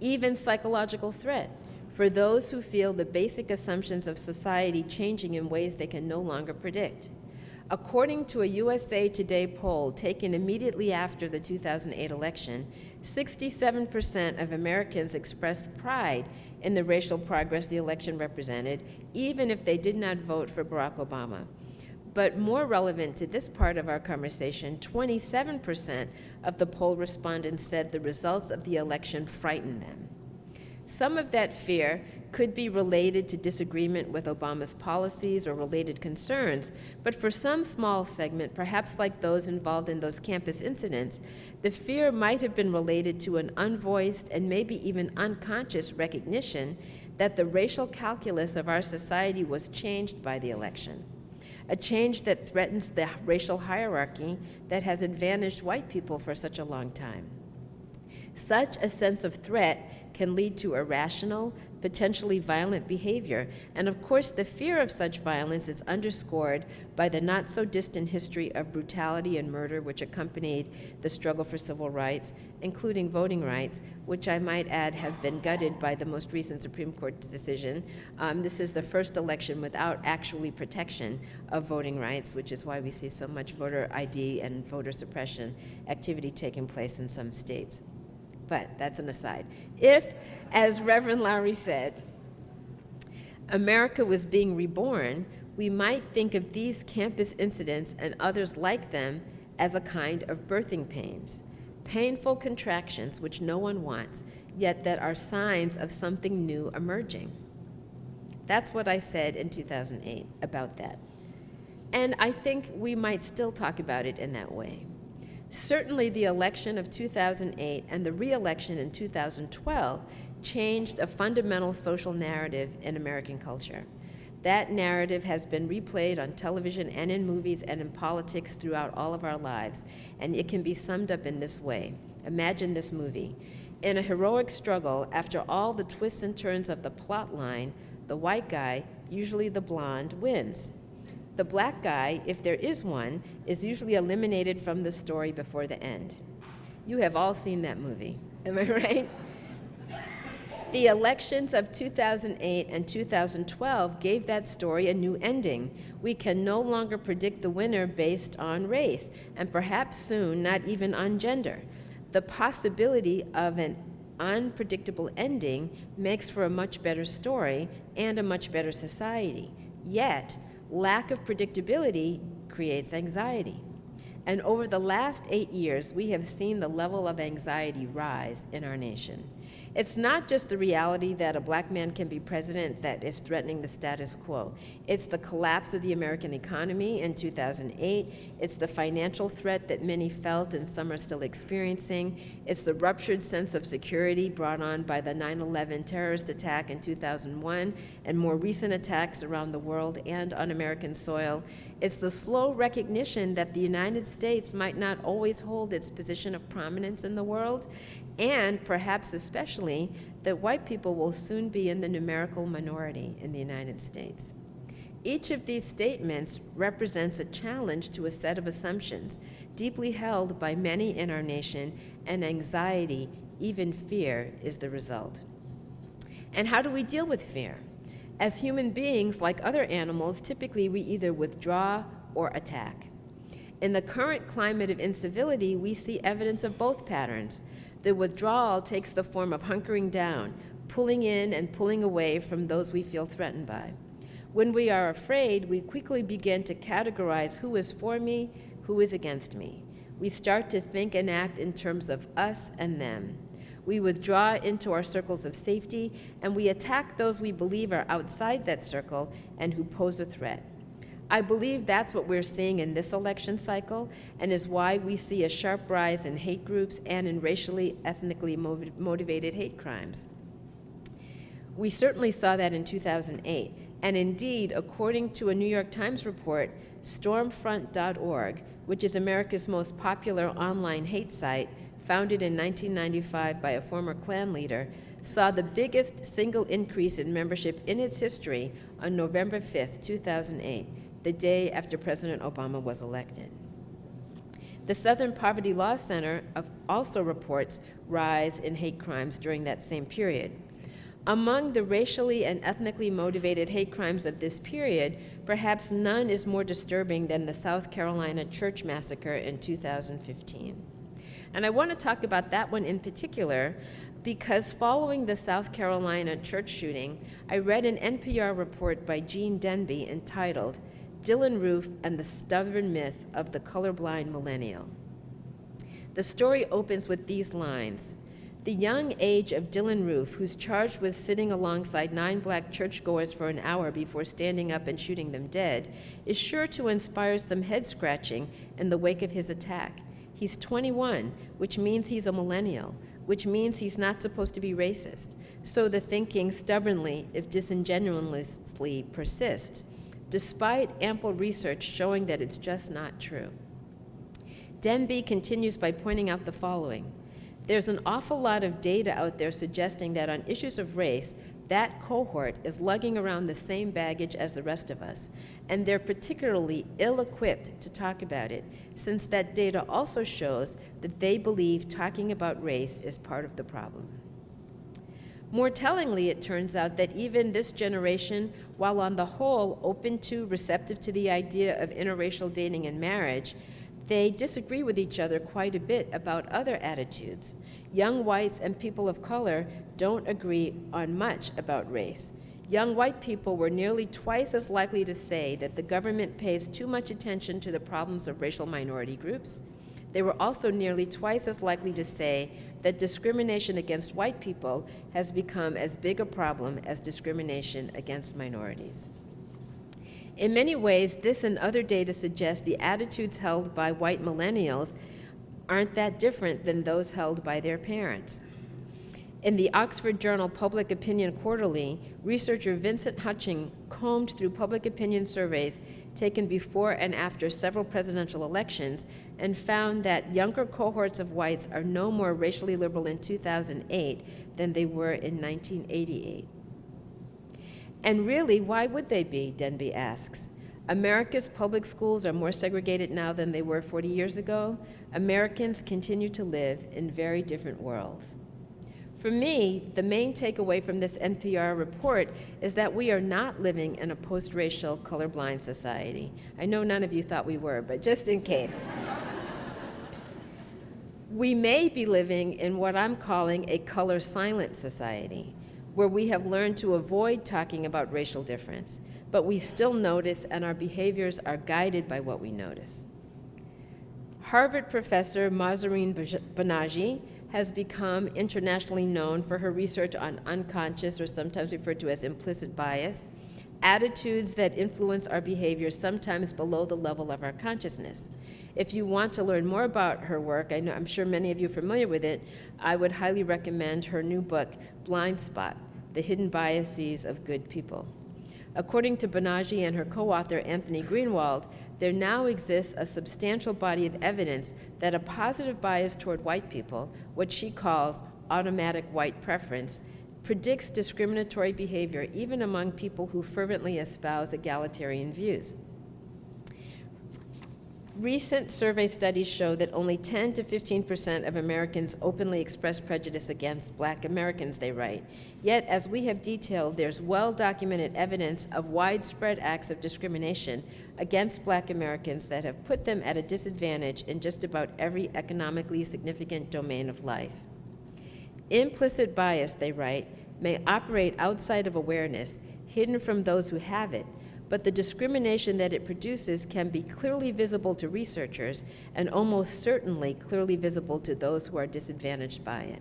Speaker 4: even psychological threat, for those who feel the basic assumptions of society changing in ways they can no longer predict. According to a USA Today poll taken immediately after the 2008 election, 67% of Americans expressed pride in the racial progress the election represented, even if they did not vote for Barack Obama. But more relevant to this part of our conversation, 27% of the poll respondents said the results of the election frightened them. Some of that fear could be related to disagreement with Obama's policies or related concerns, but for some small segment, perhaps like those involved in those campus incidents, the fear might have been related to an unvoiced and maybe even unconscious recognition that the racial calculus of our society was changed by the election, a change that threatens the racial hierarchy that has advantaged white people for such a long time. Such a sense of threat can lead to irrational, potentially violent behavior. And of course, the fear of such violence is underscored by the not-so-distant history of brutality and murder which accompanied the struggle for civil rights, including voting rights, which I might add have been gutted by the most recent Supreme Court decision. This is the first election without actually protection of voting rights, which is why we see so much voter ID and voter suppression activity taking place in some states. But that's an aside. If, as Reverend Lowry said, America was being reborn, we might think of these campus incidents and others like them as a kind of birthing pains, painful contractions which no one wants, yet that are signs of something new emerging. That's what I said in 2008 about that. And I think we might still talk about it in that way. Certainly the election of 2008 and the re-election in 2012 changed a fundamental social narrative in American culture. That narrative has been replayed on television and in movies and in politics throughout all of our lives, and it can be summed up in this way. Imagine this movie. In a heroic struggle, after all the twists and turns of the plot line, the white guy, usually the blonde, wins. The black guy, if there is one, is usually eliminated from the story before the end. You have all seen that movie, am I right? The elections of 2008 and 2012 gave that story a new ending. We can no longer predict the winner based on race, and perhaps soon not even on gender. The possibility of an unpredictable ending makes for a much better story and a much better society. Yet, lack of predictability creates anxiety. And over the last 8 years, we have seen the level of anxiety rise in our nation. It's not just the reality that a black man can be president that is threatening the status quo. It's the collapse of the American economy in 2008. It's the financial threat that many felt and some are still experiencing. It's the ruptured sense of security brought on by the 9/11 terrorist attack in 2001 and more recent attacks around the world and on American soil. It's the slow recognition that the United States might not always hold its position of prominence in the world, and perhaps especially that white people will soon be in the numerical minority in the United States. Each of these statements represents a challenge to a set of assumptions deeply held by many in our nation, and anxiety, even fear, is the result. And how do we deal with fear? As human beings, like other animals, typically we either withdraw or attack. In the current climate of incivility, we see evidence of both patterns. The withdrawal takes the form of hunkering down, pulling in and pulling away from those we feel threatened by. When we are afraid, we quickly begin to categorize who is for me, who is against me. We start to think and act in terms of us and them. We withdraw into our circles of safety, and we attack those we believe are outside that circle and who pose a threat. I believe that's what we're seeing in this election cycle, and is why we see a sharp rise in hate groups and in racially, ethnically motivated hate crimes. We certainly saw that in 2008, and indeed, according to a New York Times report, Stormfront.org, which is America's most popular online hate site, founded in 1995 by a former Klan leader, saw the biggest single increase in membership in its history on November 5th, 2008, the day after President Obama was elected. The Southern Poverty Law Center also reports rise in hate crimes during that same period. Among the racially and ethnically motivated hate crimes of this period, perhaps none is more disturbing than the South Carolina church massacre in 2015. And I want to talk about that one in particular because following the South Carolina church shooting, I read an NPR report by Gene Denby entitled Dylann Roof and the Stubborn Myth of the Colorblind Millennial. The story opens with these lines. The young age of Dylann Roof, who's charged with sitting alongside 9 black churchgoers for an hour before standing up and shooting them dead, is sure to inspire some head scratching in the wake of his attack. He's 21, which means he's a millennial, which means he's not supposed to be racist. So the thinking stubbornly, if disingenuously, persists, despite ample research showing that it's just not true. Denby continues by pointing out the following. There's an awful lot of data out there suggesting that on issues of race, that cohort is lugging around the same baggage as the rest of us, and they're particularly ill-equipped to talk about it, since that data also shows that they believe talking about race is part of the problem. More tellingly, it turns out that even this generation, while on the whole open to, receptive to the idea of interracial dating and marriage, they disagree with each other quite a bit about other attitudes. Young whites and people of color don't agree on much about race. Young white people were nearly twice as likely to say that the government pays too much attention to the problems of racial minority groups. They were also nearly twice as likely to say that discrimination against white people has become as big a problem as discrimination against minorities. In many ways, this and other data suggest the attitudes held by white millennials aren't that different than those held by their parents. In the Oxford Journal Public Opinion Quarterly, researcher Vincent Hutching combed through public opinion surveys taken before and after several presidential elections and found that younger cohorts of whites are no more racially liberal in 2008 than they were in 1988. And really, why would they be, Denby asks. America's public schools are more segregated now than they were 40 years ago. Americans continue to live in very different worlds. For me, the main takeaway from this NPR report is that we are not living in a post-racial, colorblind society. I know none of you thought we were, but just in case. We may be living in what I'm calling a color-silent society, where we have learned to avoid talking about racial difference, but we still notice and our behaviors are guided by what we notice. Harvard professor Mahzarin Banaji has become internationally known for her research on unconscious, or sometimes referred to as implicit bias, attitudes that influence our behavior sometimes below the level of our consciousness. If you want to learn more about her work, I'm sure many of you are familiar with it, I would highly recommend her new book, Blind Spot: The Hidden Biases of Good People. According to Banaji and her co-author Anthony Greenwald, there now exists a substantial body of evidence that a positive bias toward white people, what she calls automatic white preference, predicts discriminatory behavior even among people who fervently espouse egalitarian views. Recent survey studies show that only 10 to 15% of Americans openly express prejudice against Black Americans, they write. Yet, as we have detailed, there's well-documented evidence of widespread acts of discrimination against Black Americans that have put them at a disadvantage in just about every economically significant domain of life. Implicit bias, they write, may operate outside of awareness, hidden from those who have it, but the discrimination that it produces can be clearly visible to researchers and almost certainly clearly visible to those who are disadvantaged by it.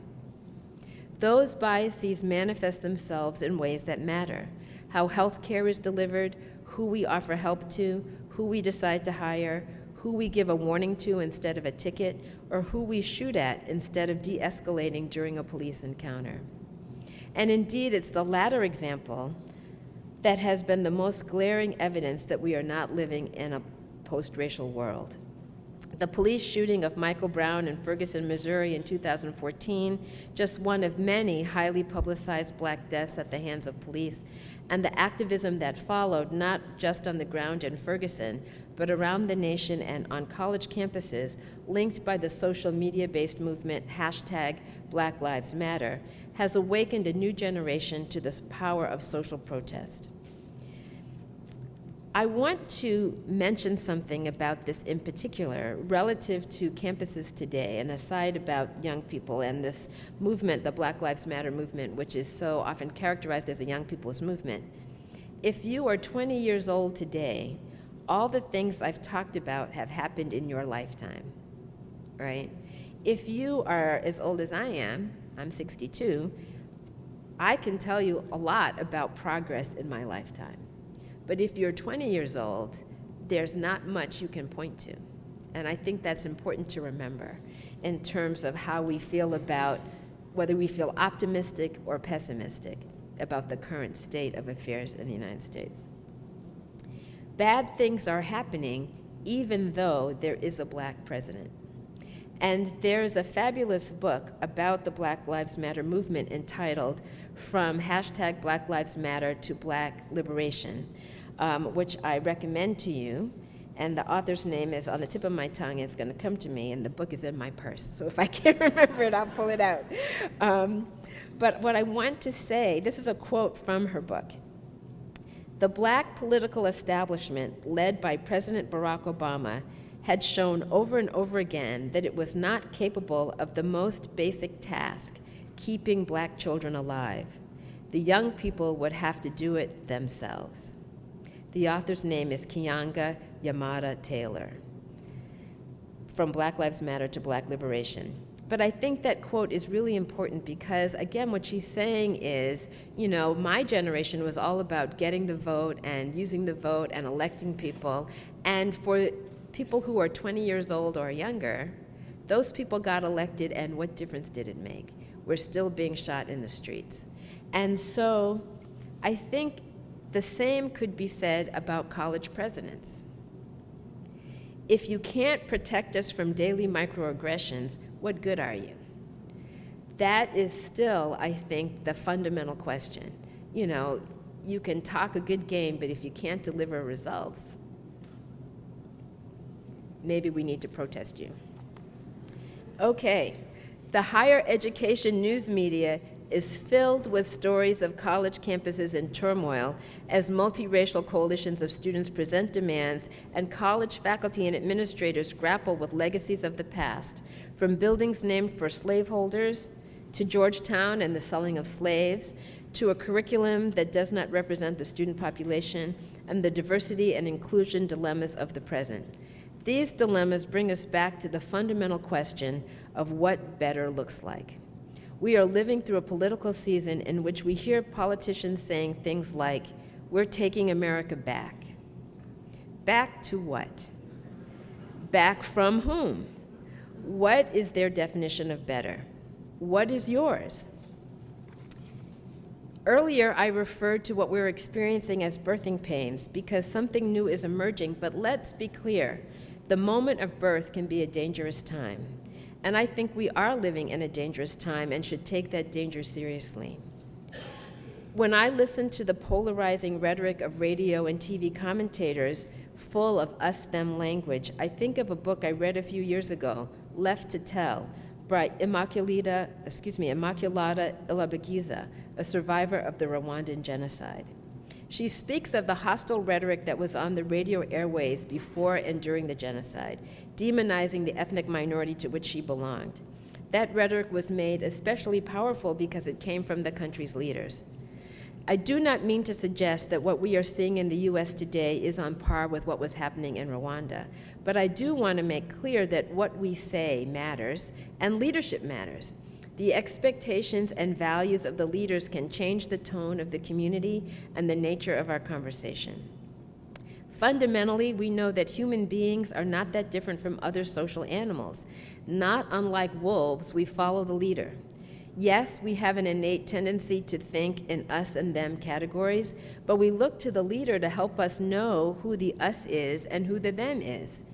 Speaker 4: Those biases manifest themselves in ways that matter: how health care is delivered, who we offer help to, who we decide to hire, who we give a warning to instead of a ticket, or who we shoot at instead of de-escalating during a police encounter. And indeed, it's the latter example that has been the most glaring evidence that we are not living in a post-racial world. The police shooting of Michael Brown in Ferguson, Missouri in 2014, just one of many highly publicized Black deaths at the hands of police, and the activism that followed, not just on the ground in Ferguson, but around the nation and on college campuses, linked by the social media-based movement #BlackLivesMatter, has awakened a new generation to the power of social protest. I want to mention something about this in particular relative to campuses today, an aside about young people and this movement, the Black Lives Matter movement, which is so often characterized as a young people's movement. If you are 20 years old today, all the things I've talked about have happened in your lifetime, right? If you are as old as I am, I'm 62, I can tell you a lot about progress in my lifetime. But if you're 20 years old, there's not much you can point to. And I think that's important to remember in terms of how we feel about whether we feel optimistic or pessimistic about the current state of affairs in the United States. Bad things are happening even though there is a Black president. And there's a fabulous book about the Black Lives Matter movement entitled From Hashtag Black Lives Matter to Black Liberation, which I recommend to you. And the author's name is on the tip of my tongue. It's going to come to me, and the book is in my purse. So if I can't remember it, I'll pull it out. But what I want to say, this is a quote from her book. The black political establishment, led by President Barack Obama, had shown over and over again that it was not capable of the most basic task, keeping black children alive. The young people would have to do it themselves. The author's name is Keeanga Yamada Taylor, From Black Lives Matter to Black Liberation. But I think that quote is really important because, again, what she's saying is, you know, my generation was all about getting the vote and using the vote and electing people. And for people who are 20 years old or younger, those people got elected, and what difference did it make? We're still being shot in the streets. And so I think the same could be said about college presidents. If you can't protect us from daily microaggressions, what good are you? That is still, I think, the fundamental question. You know, you can talk a good game, but if you can't deliver results, maybe we need to protest you. Okay, the higher education news media is filled with stories of college campuses in turmoil as multiracial coalitions of students present demands and college faculty and administrators grapple with legacies of the past, from buildings named for slaveholders to Georgetown and the selling of slaves, to a curriculum that does not represent the student population and the diversity and inclusion dilemmas of the present. These dilemmas bring us back to the fundamental question of what better looks like. We are living through a political season in which we hear politicians saying things like, we're taking America back. Back to what? Back from whom? What is their definition of better? What is yours? Earlier, I referred to what we're experiencing as birthing pains because something new is emerging, but let's be clear. The moment of birth can be a dangerous time. And I think we are living in a dangerous time and should take that danger seriously. When I listen to the polarizing rhetoric of radio and TV commentators full of us-them language, I think of a book I read a few years ago, Left to Tell, by Immaculata Ilibagiza, a survivor of the Rwandan genocide. She speaks of the hostile rhetoric that was on the radio airways before and during the genocide, demonizing the ethnic minority to which she belonged. That rhetoric was made especially powerful because it came from the country's leaders. I do not mean to suggest that what we are seeing in the U.S. today is on par with what was happening in Rwanda, but I do want to make clear that what we say matters, and leadership matters. The expectations and values of the leaders can change the tone of the community and the nature of our conversation. Fundamentally, we know that human beings are not that different from other social animals. Not unlike wolves, we follow the leader. Yes, we have an innate tendency to think in us and them categories, but we look to the leader to help us know who the us is and who the them is.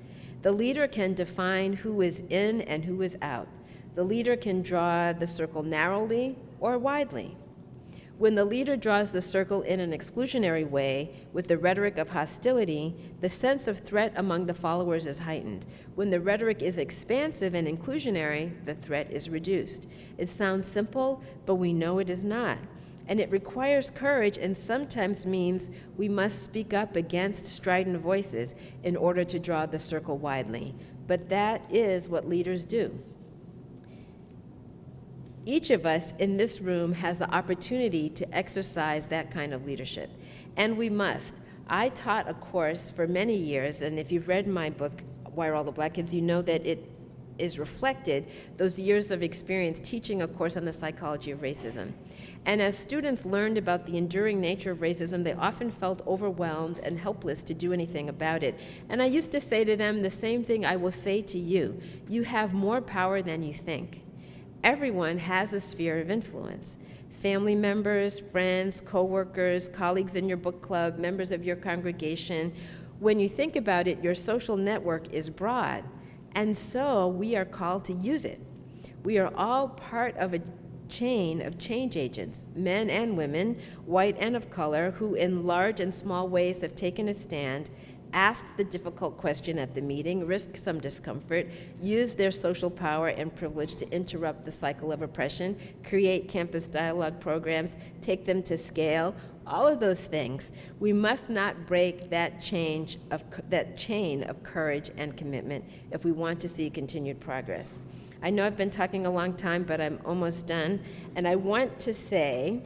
Speaker 4: The leader can define who is in and who is out. The leader can draw the circle narrowly or widely. When the leader draws the circle in an exclusionary way with the rhetoric of hostility, the sense of threat among the followers is heightened. When the rhetoric is expansive and inclusionary, the threat is reduced. It sounds simple, but we know it is not. And it requires courage and sometimes means we must speak up against strident voices in order to draw the circle widely. But that is what leaders do. Each of us in this room has the opportunity to exercise that kind of leadership, and we must. I taught a course for many years, and if you've read my book, Why Are All the Black Kids, you know that it is reflected, those years of experience teaching a course on the psychology of racism. And as students learned about the enduring nature of racism, they often felt overwhelmed and helpless to do anything about it. And I used to say to them the same thing I will say to you. You have more power than you think. Everyone has a sphere of influence. Family members, friends, coworkers, colleagues in your book club, members of your congregation. When you think about it, your social network is broad. And so we are called to use it. We are all part of a chain of change agents, men and women, white and of color, who in large and small ways have taken a stand, asked the difficult question at the meeting, risked some discomfort, used their social power and privilege to interrupt the cycle of oppression, create campus dialogue programs, take them to scale, all of those things. We must not break that chain of courage and commitment if we want to see continued progress. I know I've been talking a long time, but I'm almost done. And I want to say,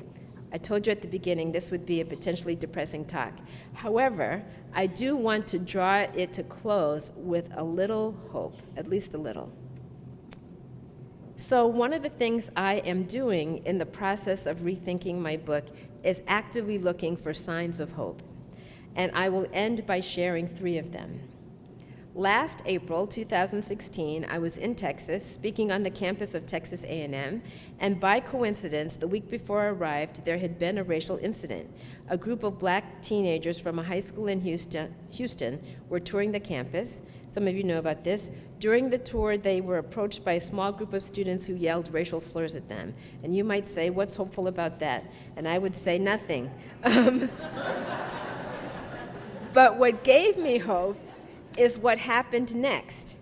Speaker 4: I told you at the beginning this would be a potentially depressing talk. However, I do want to draw it to close with a little hope, at least a little. So one of the things I am doing in the process of rethinking my book is actively looking for signs of hope. And I will end by sharing 3 of them. Last April 2016, I was in Texas speaking on the campus of Texas A&M, and by coincidence, the week before I arrived, there had been a racial incident. A group of black teenagers from a high school in Houston were touring the campus. Some of you know about this. During the tour, they were approached by a small group of students who yelled racial slurs at them. And you might say, what's hopeful about that? And I would say nothing. But what gave me hope is what happened next.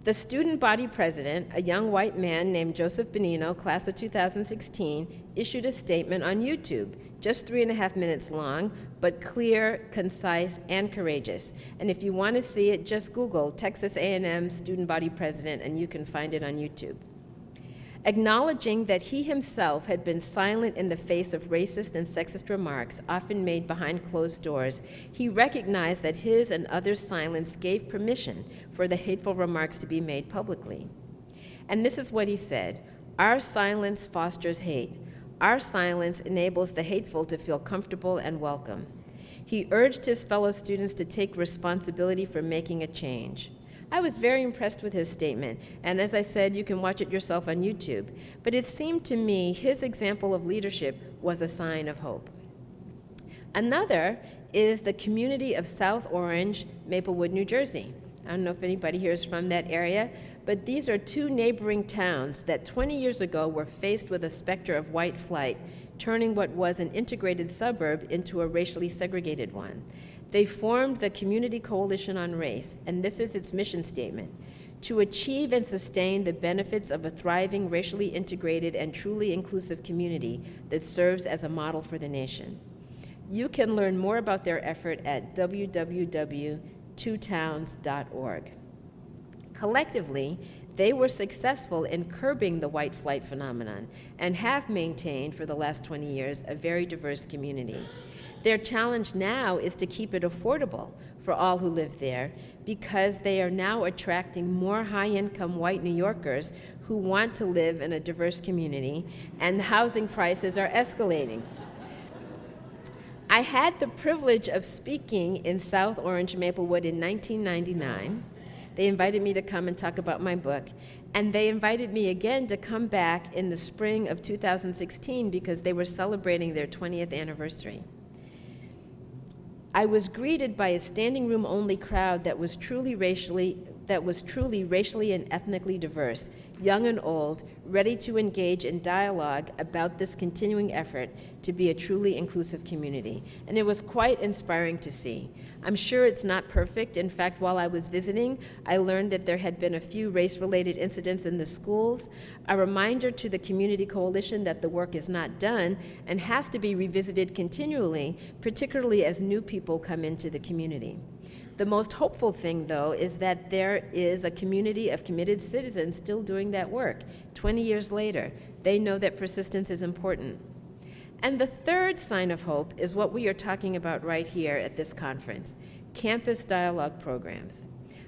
Speaker 4: The student body president, a young white man named Joseph Benino, class of 2016, issued a statement on YouTube, just 3.5 minutes long, but clear, concise, and courageous. And if you want to see it, just Google Texas A&M student body president, and you can find it on YouTube. Acknowledging that he himself had been silent in the face of racist and sexist remarks, often made behind closed doors, he recognized that his and others' silence gave permission for the hateful remarks to be made publicly. And this is what he said: "Our silence fosters hate. Our silence enables the hateful to feel comfortable and welcome." He urged his fellow students to take responsibility for making a change. I was very impressed with his statement, and as I said, you can watch it yourself on YouTube. But it seemed to me his example of leadership was a sign of hope. Another is the community of South Orange, Maplewood, New Jersey. I don't know if anybody here is from that area, but these are 2 neighboring towns that 20 years ago were faced with a specter of white flight, turning what was an integrated suburb into a racially segregated one. They formed the Community Coalition on Race, and this is its mission statement: to achieve and sustain the benefits of a thriving, racially integrated, and truly inclusive community that serves as a model for the nation. You can learn more about their effort at www.twotowns.org. Collectively, they were successful in curbing the white flight phenomenon and have maintained for the last 20 years a very diverse community. Their challenge now is to keep it affordable for all who live there, because they are now attracting more high-income white New Yorkers who want to live in a diverse community, and housing prices are escalating. I had the privilege of speaking in South Orange, Maplewood in 1999. They invited me to come and talk about my book, and they invited me again to come back in the spring of 2016 because they were celebrating their 20th anniversary. I was greeted by a standing room only crowd that was truly racially and ethnically diverse, young and old, ready to engage in dialogue about this continuing effort to be a truly inclusive community. And it was quite inspiring to see. I'm sure it's not perfect. In fact, while I was visiting, I learned that there had been a few race-related incidents in the schools, a reminder to the Community Coalition that the work is not done and has to be revisited continually, particularly as new people come into the community. The most hopeful thing, though, is that there is a community of committed citizens still doing that work. 20 years later, they know that persistence is important. And the third sign of hope is what we are talking about right here at this conference: campus dialogue programs.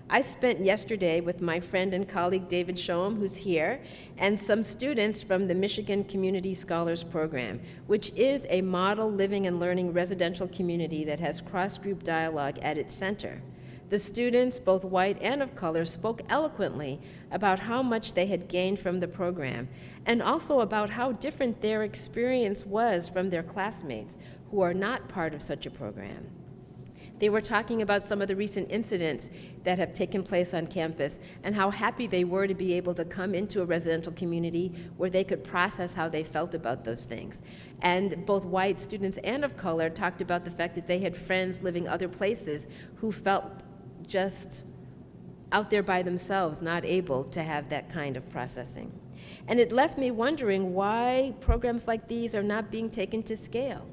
Speaker 4: I spent yesterday with my friend and colleague David Shoem, who's here, and some students from the Michigan Community Scholars Program, which is a model living and learning residential community that has cross-group dialogue at its center. The students, both white and of color, spoke eloquently about how much they had gained from the program, and also about how different their experience was from their classmates who are not part of such a program. They were talking about some of the recent incidents that have taken place on campus and how happy they were to be able to come into a residential community where they could process how they felt about those things. And both white students and of color talked about the fact that they had friends living other places who felt just out there by themselves, not able to have that kind of processing. And it left me wondering why programs like these are not being taken to scale.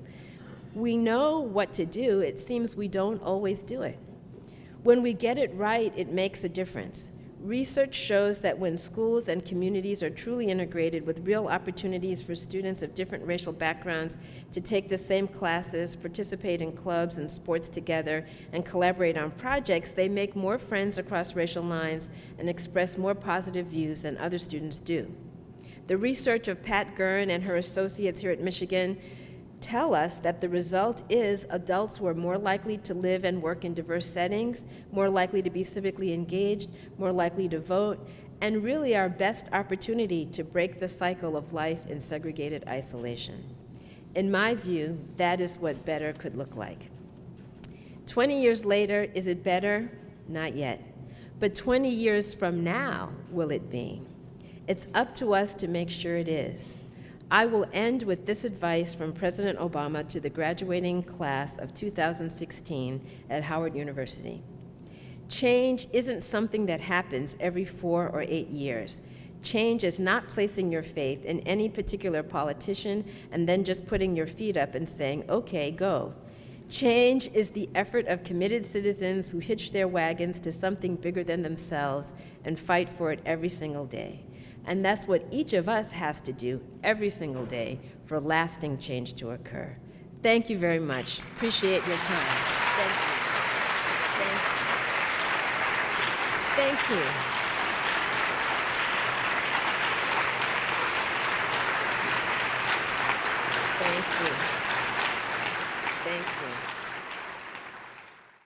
Speaker 4: We know what to do, it seems we don't always do it. When we get it right, it makes a difference. Research shows that when schools and communities are truly integrated with real opportunities for students of different racial backgrounds to take the same classes, participate in clubs and sports together, and collaborate on projects, they make more friends across racial lines and express more positive views than other students do. The research of Pat Gurn and her associates here at Michigan tell us that the result is adults who are more likely to live and work in diverse settings, more likely to be civically engaged, more likely to vote, and really our best opportunity to break the cycle of life in segregated isolation. In my view, that is what better could look like. 20 years later, is it better? Not yet. But 20 years from now, will it be? It's up to us to make sure it is. I will end with this advice from President Obama to the graduating class of 2016 at Howard University. Change isn't something that happens every 4 or 8 years. Change is not placing your faith in any particular politician and then just putting your feet up and saying, okay, go. Change is the effort of committed citizens who hitch their wagons to something bigger than themselves and fight for it every single day. And that's what each of us has to do every single day for lasting change to occur. Thank you very much. Appreciate your time. Thank you. Thank you. Thank you. Thank you.